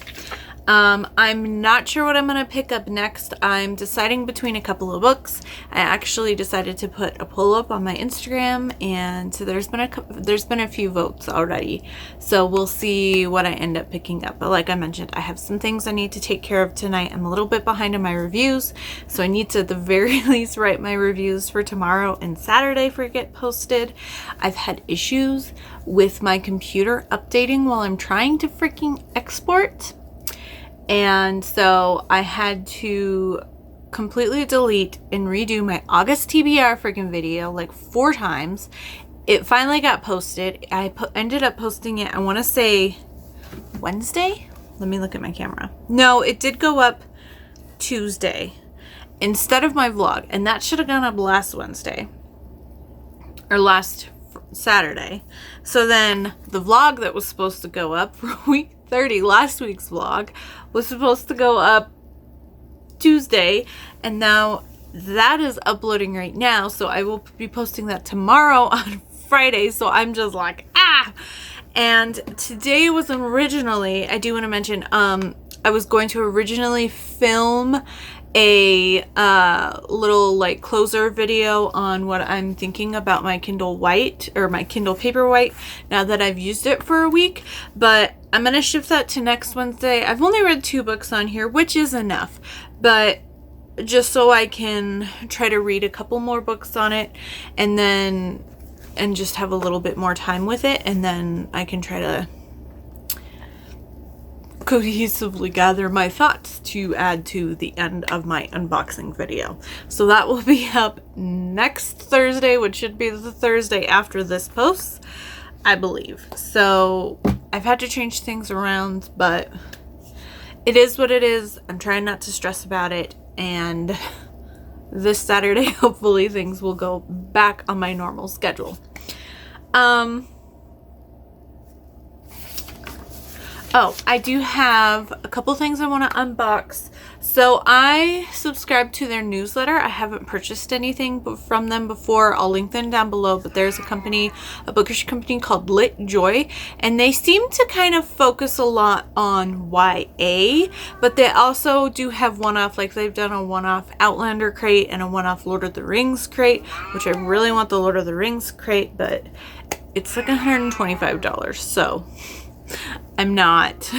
I'm not sure what I'm going to pick up next. I'm deciding between a couple of books. I actually decided to put a poll up on my Instagram, and so there's been a few votes already. So we'll see what I end up picking up. But like I mentioned, I have some things I need to take care of tonight. I'm a little bit behind on my reviews, so I need to at the very least write my reviews for tomorrow and Saturday for get posted. I've had issues with my computer updating while I'm trying to freaking export. And so I had to completely delete and redo my August TBR freaking video like 4 times. It finally got posted. I ended up posting it, I want to say Wednesday? Let me look at my camera. No, it did go up Tuesday instead of my vlog. And that should have gone up last Wednesday. Or last Saturday. So then the vlog that was supposed to go up for week 30, last week's vlog, was supposed to go up Tuesday, and now that is uploading right now, so I will be posting that tomorrow on Friday. So I'm just like, and today was originally, I do want to mention, I was going to originally film a little like closer video on what I'm thinking about my Kindle White, or my Kindle Paperwhite, now that I've used it for a week, but I'm going to shift that to next Wednesday. I've only read 2 books on here, which is enough, but just so I can try to read a couple more books on it, and just have a little bit more time with it, and then I can try to cohesively gather my thoughts to add to the end of my unboxing video. So that will be up next Thursday, which should be the Thursday after this posts, I believe. So I've had to change things around, but it is what it is. I'm trying not to stress about it, and this Saturday hopefully things will go back on my normal schedule. Oh, I do have a couple things I want to unbox. So I subscribe to their newsletter. I haven't purchased anything from them before. I'll link them down below, but there's a bookish company called LitJoy, and they seem to kind of focus a lot on YA, but they also do have one-off, like they've done a one-off Outlander crate and a one-off Lord of the Rings crate, which I really want the Lord of the Rings crate, but it's like $125, so I'm not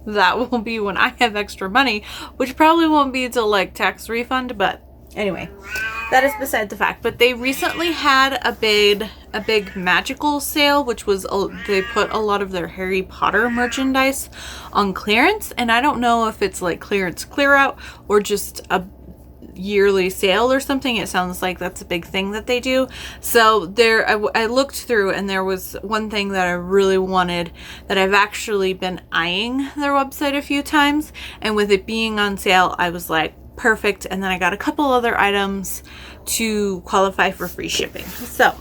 that will be when I have extra money, which probably won't be till like tax refund, but anyway, that is beside the fact. But they recently had a big magical sale, which was they put a lot of their Harry Potter merchandise on clearance, and I don't know if it's like clearance clear out or just a yearly sale or something. It sounds like that's a big thing that they do. So there, I looked through, and there was one thing that I really wanted that I've actually been eyeing their website a few times, and with it being on sale, I was like, perfect. And then I got a couple other items to qualify for free shipping. So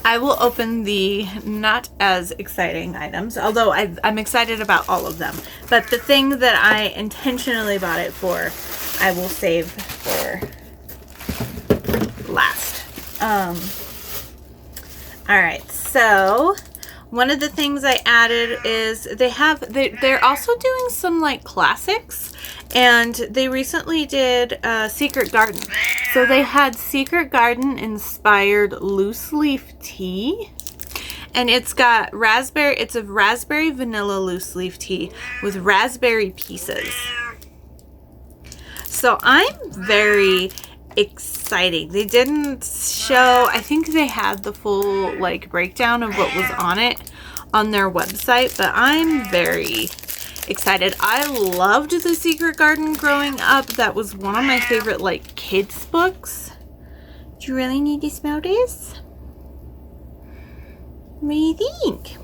I will open the not as exciting items, although I'm excited about all of them. But the thing that I intentionally bought it for, I will save for last. All right, so one of the things I added is they're also doing some like classics, and they recently did Secret Garden. So they had Secret Garden inspired loose leaf tea, and it's got raspberry, it's a raspberry vanilla loose leaf tea with raspberry pieces. So I'm very exciting. They didn't show, I think they had the full like breakdown of what was on it on their website, but I'm very excited. I loved The Secret Garden growing up. That was one of my favorite like kids books. Do you really need to smell this? What do you think?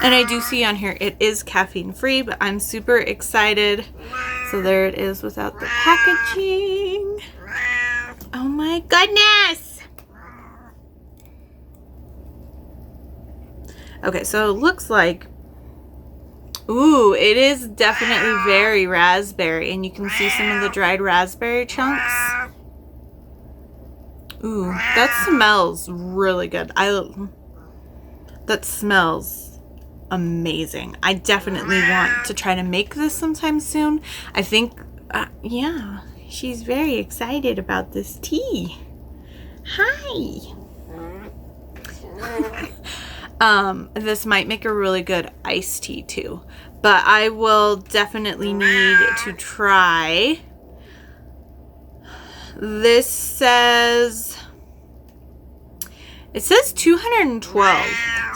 And I do see on here it is caffeine free, but I'm super excited. So there it is without the packaging. Oh my goodness! Okay, so it looks like, ooh, it is definitely very raspberry, and you can see some of the dried raspberry chunks. Ooh, that smells really good. That smells amazing. I definitely want to try to make this sometime soon. I think, yeah, she's very excited about this tea. Hi. This might make a really good iced tea too, but I will definitely need to try. This says, it says 212.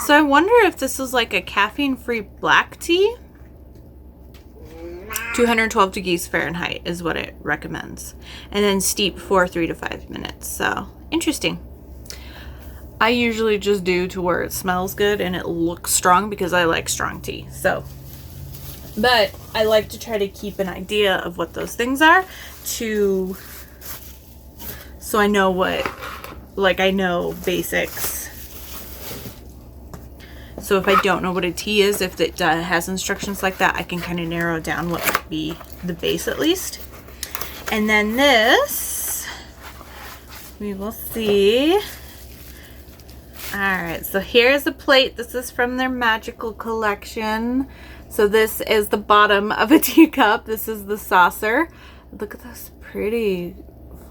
So I wonder if this is like a caffeine-free black tea. 212 degrees Fahrenheit is what it recommends. And then steep for 3 to 5 minutes. So interesting. I usually just do to where it smells good and it looks strong because I like strong tea. So, but I like to try to keep an idea of what those things are so I know what, like I know basics. So if I don't know what a tea is, if it has instructions like that, I can kind of narrow down what might be the base at least. And then this, we will see. Alright, so here's a plate. This is from their magical collection. So this is the bottom of a teacup. This is the saucer. Look at those pretty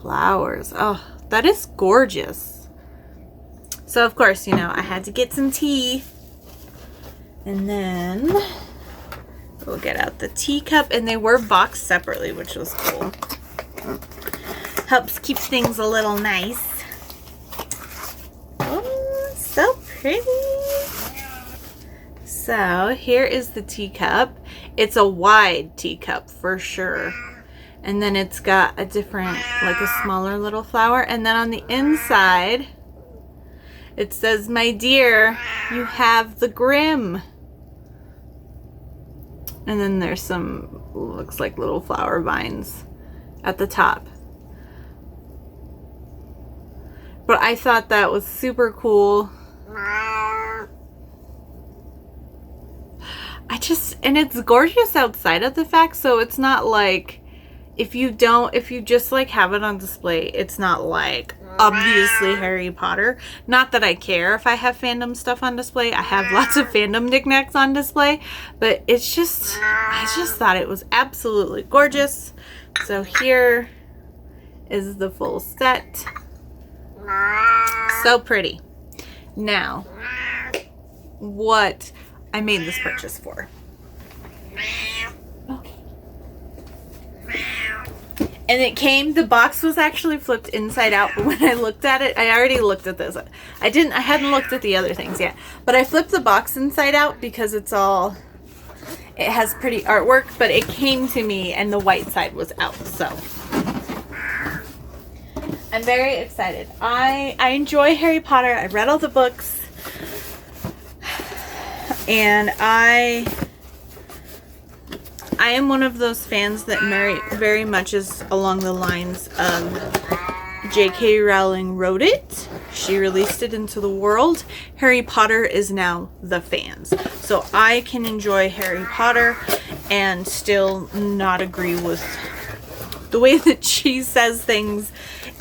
flowers. Oh, that is gorgeous. So of course, you know, I had to get some tea. And then we'll get out the teacup, and they were boxed separately, which was cool. Helps keep things a little nice. So pretty. So here is the teacup. It's a wide teacup for sure. And then it's got a different, like a smaller little flower. And then on the inside, it says, "My dear, you have the Grim." And then there's some, looks like little flower vines at the top. But I thought that was super cool. And it's gorgeous outside of the fact, so it's not like, if you just like have it on display, it's not like obviously Harry Potter. Not that I care if I have fandom stuff on display. I have lots of fandom knickknacks on display, but it's just, I just thought it was absolutely gorgeous. So here is the full set. So pretty. Now, what I made this purchase for. Okay. And it came, the box was actually flipped inside out, but when I looked at it, I already looked at this. I hadn't looked at the other things yet, but I flipped the box inside out because it has pretty artwork, but it came to me and the white side was out, so I'm very excited. I enjoy Harry Potter. I read all the books, and I am one of those fans that very much is along the lines of J.K. Rowling wrote it. She released it into the world. Harry Potter is now the fans. So I can enjoy Harry Potter and still not agree with the way that she says things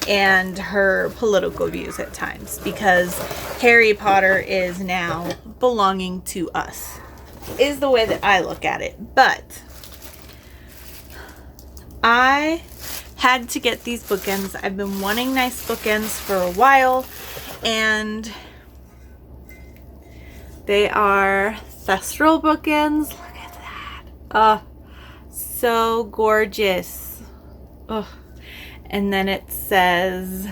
and her political views at times, because Harry Potter is now belonging to us, is the way that I look at it. But I had to get these bookends. I've been wanting nice bookends for a while, and they are Thestral bookends. Look at that. Oh, so gorgeous. Oh. And then it says,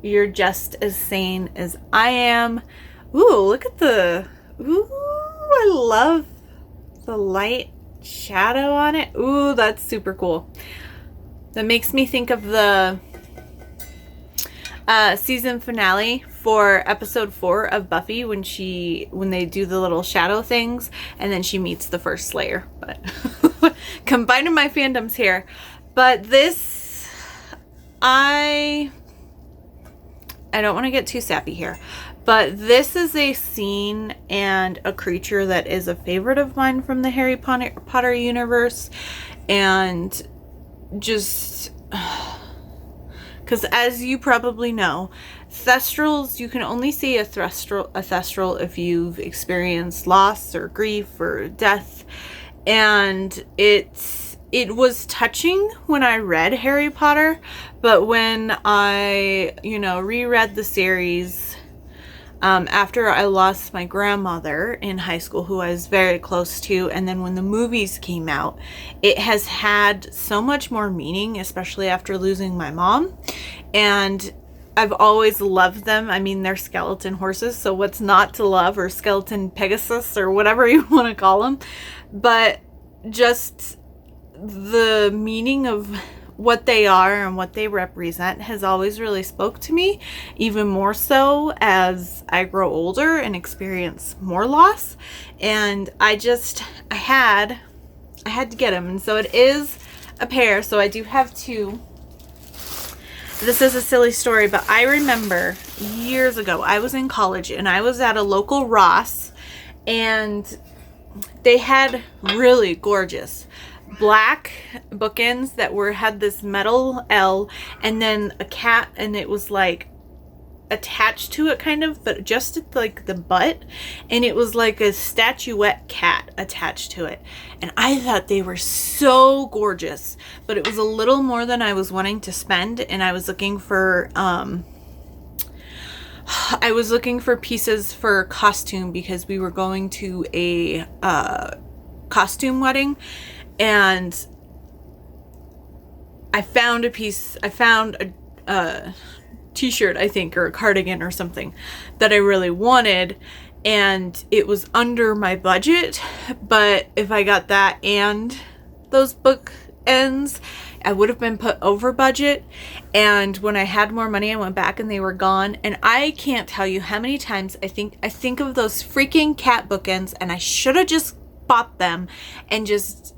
"You're just as sane as I am." Ooh, look at ooh, I love the light shadow on it. Ooh, that's super cool. That makes me think of the season finale for episode 4 of Buffy, when they do the little shadow things and then she meets the first Slayer. But combining my fandoms here. But this, I don't want to get too sappy here, but this is a scene and a creature that is a favorite of mine from the Harry Potter universe. And just because, as you probably know, Thestrals, you can only see a Thestral if you've experienced loss or grief or death. And it was touching when I read Harry Potter, but when I, reread the series after I lost my grandmother in high school, who I was very close to, and then when the movies came out, it has had so much more meaning, especially after losing my mom. And I've always loved them. I mean, they're skeleton horses, so what's not to love, or skeleton Pegasus, or whatever you want to call them. But just the meaning of what they are and what they represent has always really spoke to me, even more so as I grow older and experience more loss. And I had to get them. And so it is a pair, so I do have 2. This is a silly story, but I remember years ago, I was in college and I was at a local Ross, and they had really gorgeous black bookends that had this metal L and then a cat, and it was like attached to it kind of, but just at like the butt, and it was like a statuette cat attached to it. And I thought they were so gorgeous, but it was a little more than I was wanting to spend, and I was looking for pieces for costume, because we were going to a costume wedding. And I found a t-shirt, I think, or a cardigan or something that I really wanted, and it was under my budget. But if I got that and those bookends, I would have been put over budget. And when I had more money, I went back and they were gone. And I can't tell you how many times I think of those freaking cat bookends, and I should have just bought them and just,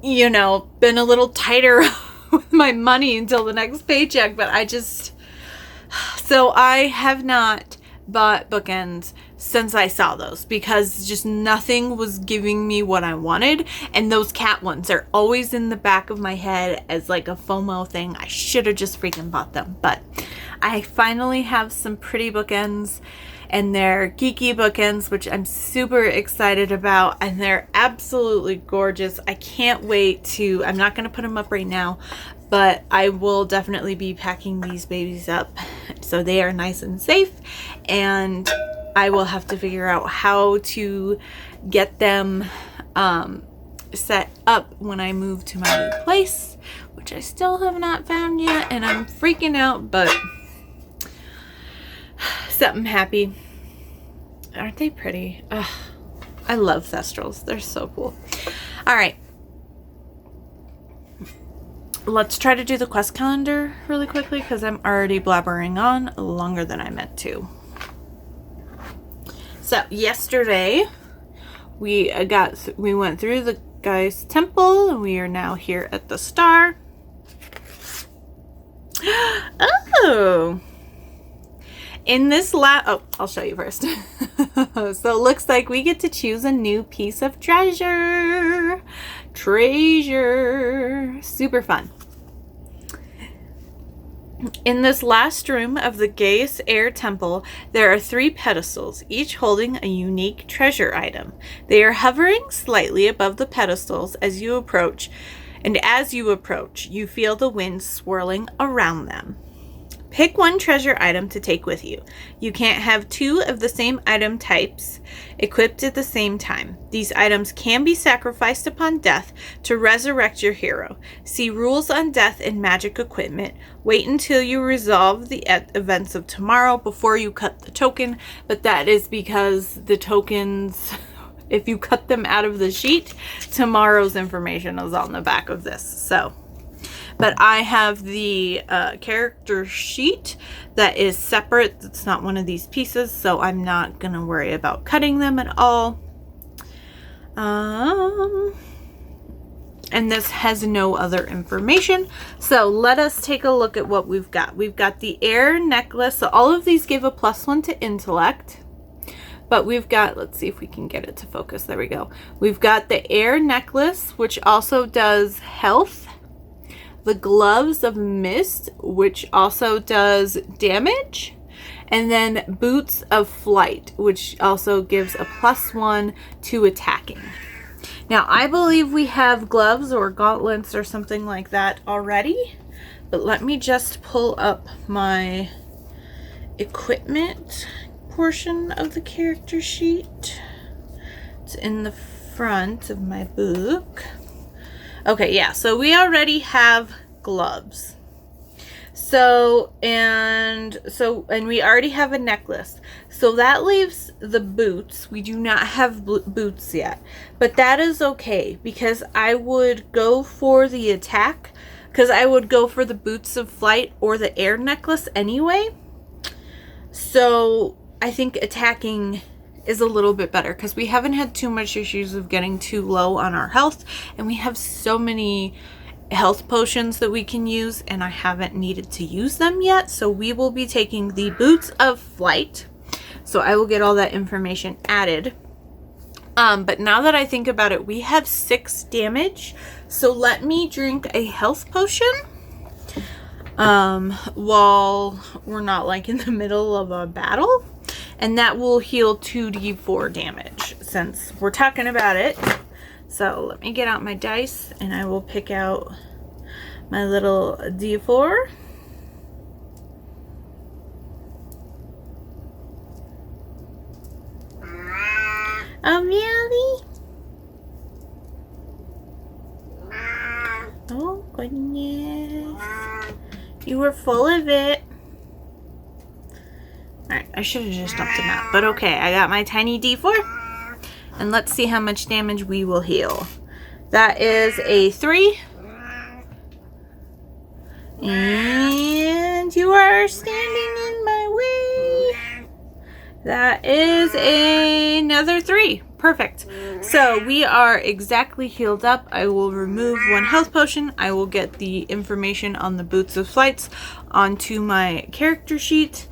been a little tighter with my money until the next paycheck. But so I have not bought bookends since I saw those, because just nothing was giving me what I wanted. And those cat ones are always in the back of my head as like a FOMO thing. I should have just freaking bought them. But I finally have some pretty bookends, and they're geeky bookends, which I'm super excited about, and they're absolutely gorgeous. I can't wait I'm not going to put them up right now, but I will definitely be packing these babies up so they are nice and safe. And I will have to figure out how to get them set up when I move to my new place, which I still have not found yet, and I'm freaking out, but something happy. Aren't they pretty? Ugh, I love Thestrals. They're so cool. All right. Let's try to do the quest calendar really quickly because I'm already blabbering on longer than I meant to. So yesterday we went through the guy's temple and we are now here at the star. Oh, in this I'll show you first. So it looks like we get to choose a new piece of treasure. Super fun. In this last room of the Gaius Air Temple, there are 3 pedestals, each holding a unique treasure item. They are hovering slightly above the pedestals as you approach, and as you approach, you feel the wind swirling around them. Pick one treasure item to take with you. You can't have 2 of the same item types equipped at the same time. These items can be sacrificed upon death to resurrect your hero. See rules on death and magic equipment. Wait until you resolve the events of tomorrow before you cut the token, but that is because the tokens, if you cut them out of the sheet, tomorrow's information is on the back of this. So, but I have the character sheet that is separate. It's not one of these pieces, so I'm not going to worry about cutting them at all. And this has no other information. So let us take a look at what we've got. We've got the air necklace. So all of these give a +1 to intellect. But we've got, let's see if we can get it to focus. There we go. We've got the air necklace, which also does health. The gloves of mist, which also does damage, and then boots of flight, which also gives a +1 to attacking. Now, I believe we have gloves or gauntlets or something like that already, but let me just pull up my equipment portion of the character sheet. It's in the front of my book. Okay, yeah, so we already have gloves. And we already have a necklace. So that leaves the boots. We do not have boots yet, but that is okay because I would go for the attack, because I would go for the boots of flight or the air necklace anyway. So I think attacking is a little bit better because we haven't had too much issues of getting too low on our health, and we have so many health potions that we can use, and I haven't needed to use them yet. So we will be taking the boots of flight. So I will get all that information added. But now that I think about it, we have 6 damage. So let me drink a health potion while we're not like in the middle of a battle. And that will heal 2d4 damage since we're talking about it. So let me get out my dice and I will pick out my little d4. Oh, really? Oh, goodness. You were full of it. Alright, I should have just dumped him out. But okay, I got my tiny d4. And let's see how much damage we will heal. That is a 3. And you are standing in my way. That is another 3. Perfect. So we are exactly healed up. I will remove 1 health potion. I will get the information on the boots of flights onto my character sheet.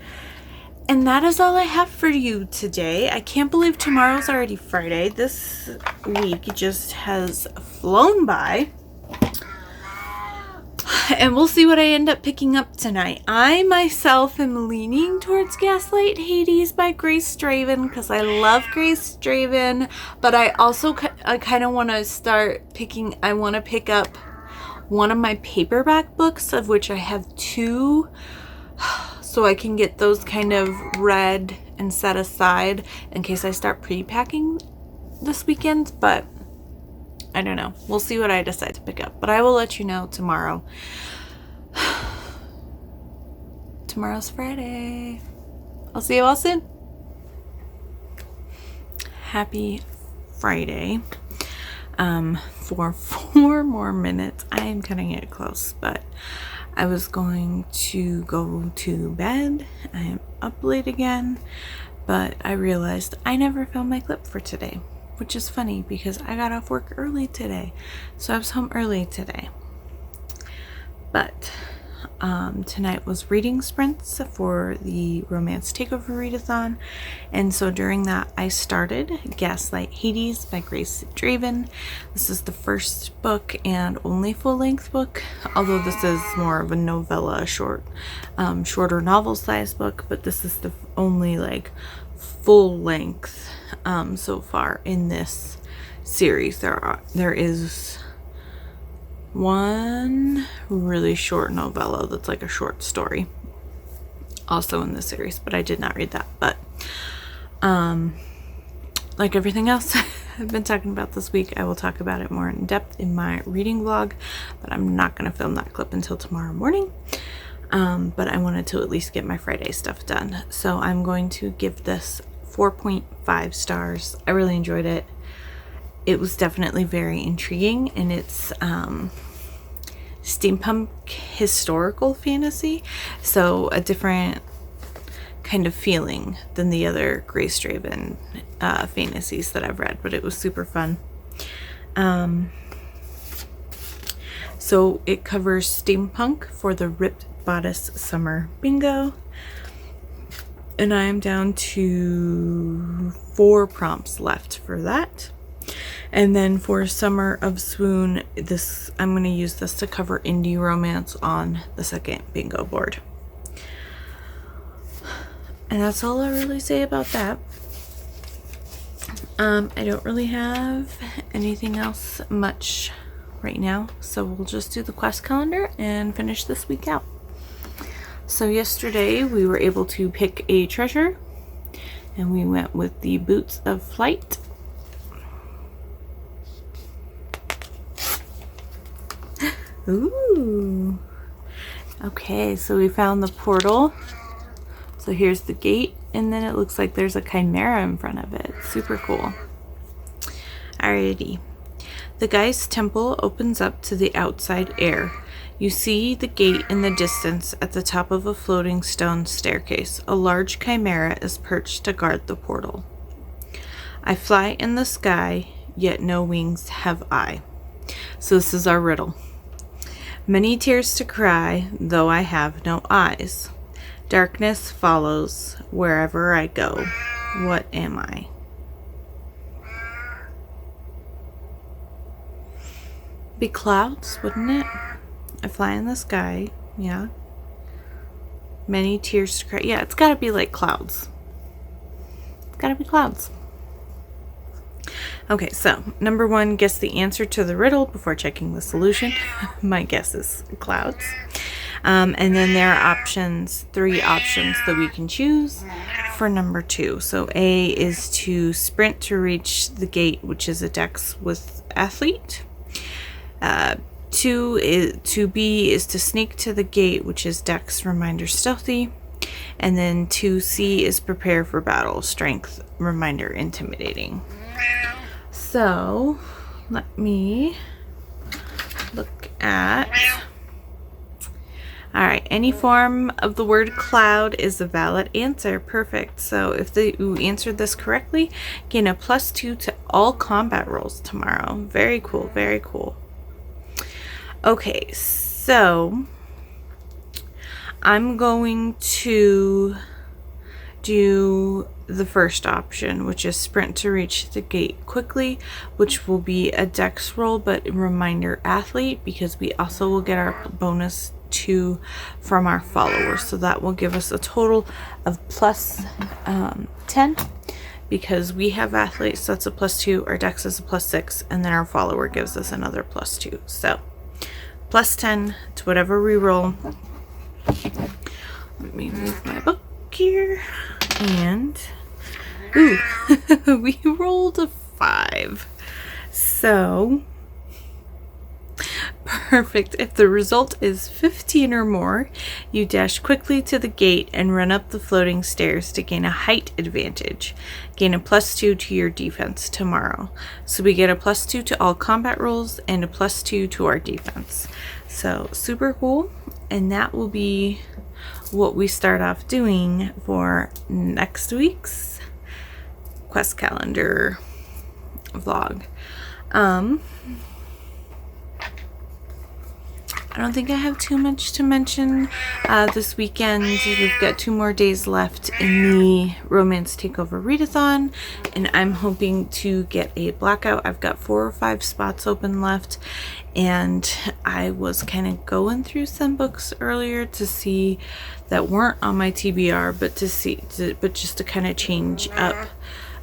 And that is all I have for you today. I can't believe tomorrow's already Friday. This week just has flown by. And we'll see what I end up picking up tonight. I myself am leaning towards Gaslight Hades by Grace Draven because I love Grace Draven. But I also kind of want to start picking, I want to pick up one of my paperback books, of which I have 2. So I can get those kind of read and set aside in case I start pre-packing this weekend, but I don't know. We'll see what I decide to pick up, but I will let you know tomorrow. Tomorrow's Friday. I'll see you all soon. Happy Friday. For 4 more minutes. I am cutting it close, but I was going to go to bed. I am up late again, but I realized I never filmed my clip for today, which is funny because I got off work early today. So I was home early today. But tonight was reading sprints for the Romance Takeover Readathon, and so during that I started Gaslight Hades by Grace Draven. This is the first book and only full-length book, although this is more of a novella, shorter novel-sized book, but this is the only like full-length so far in this series. There is one really short novella that's like a short story also in the series, but I did not read that. But like everything else I've been talking about this week, I will talk about it more in depth in my reading vlog, but I'm not going to film that clip until tomorrow morning. But I wanted to at least get my Friday stuff done, so I'm going to give this 4.5 stars. I really enjoyed it. It was definitely very intriguing, and it's steampunk historical fantasy, so a different kind of feeling than the other Grace Draven fantasies that I've read, but it was super fun. So it covers steampunk for the Ripped Bodice Summer Bingo, and I am down to 4 prompts left for that. And then for Summer of Swoon, I'm going to use this to cover indie romance on the second bingo board. And that's all I really say about that. I don't really have anything else much right now, so we'll just do the quest calendar and finish this week out. So yesterday we were able to pick a treasure, and we went with the Boots of Flight. Ooh. Okay, so we found the portal. So here's the gate, and then it looks like there's a chimera in front of it. Super cool. Alrighty. The Geist Temple opens up to the outside air. You see the gate in the distance at the top of a floating stone staircase. A large chimera is perched to guard the portal. I fly in the sky, yet no wings have I. So this is our riddle. Many tears to cry, though I have no eyes. Darkness follows wherever I go. What am I? Be clouds, wouldn't it? I fly in the sky, yeah. Many tears to cry. Yeah, it's gotta be like clouds. It's gotta be clouds. Okay, so number 1, guess the answer to the riddle before checking the solution. My guess is clouds. And then there are 3 options that we can choose for number 2. So A is to sprint to reach the gate, which is a dex with athlete. 2B is to sneak to the gate, which is dex reminder stealthy. And then 2C is prepare for battle, strength reminder intimidating. So let me look at. All right, any form of the word cloud is a valid answer. Perfect. So if you answered this correctly, gain a +2 to all combat rolls tomorrow. Very cool, very cool. Okay, so I'm going to do the first option, which is sprint to reach the gate quickly, which will be a dex roll, but reminder athlete, because we also will get our bonus 2 from our followers. So that will give us a total of +10, because we have athletes, so that's a +2, our dex is a +6, and then our follower gives us another +2. So +10 to whatever we roll. Let me move my book here. And, ooh, we rolled a 5. So, perfect. If the result is 15 or more, you dash quickly to the gate and run up the floating stairs to gain a height advantage. Gain a +2 to your defense tomorrow. So we get a +2 to all combat rolls and a +2 to our defense. So super cool. And that will be what we start off doing for next week's quest calendar vlog. I don't think I have too much to mention this weekend. We've got 2 more days left in the Romance Takeover Readathon, and I'm hoping to get a blackout. I've got 4 or 5 spots open left, and I was kind of going through some books earlier to see that weren't on my TBR, but just to kind of change up.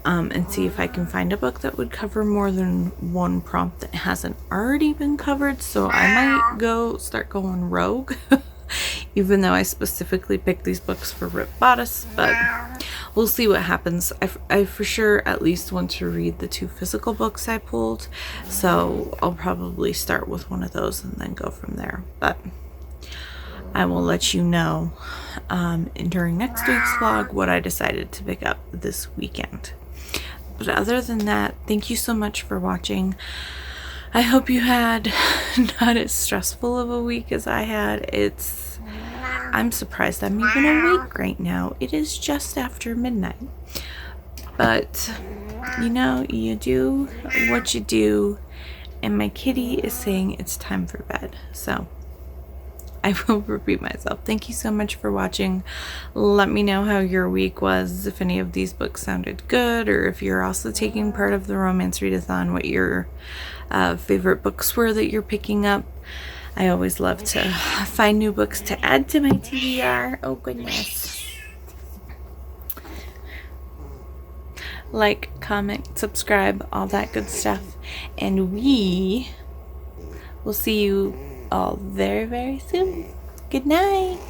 And see if I can find a book that would cover more than one prompt that hasn't already been covered. So I might start going rogue, even though I specifically picked these books for Rip Bodice, but we'll see what happens. I for sure at least want to read the 2 physical books I pulled, so I'll probably start with one of those and then go from there. But I will let you know during next week's vlog what I decided to pick up this weekend. But other than that, thank you so much for watching. I hope you had not as stressful of a week as I had. I'm surprised I'm even awake right now. It is just after midnight. But, you know, you do what you do. And my kitty is saying it's time for bed. So I will repeat myself. Thank you so much for watching. Let me know how your week was, if any of these books sounded good, or if you're also taking part of the Romance Readathon, what your favorite books were that you're picking up. I always love to find new books to add to my TBR. Oh goodness. Like, comment, subscribe, all that good stuff. And we will see you all very, very soon. Good night.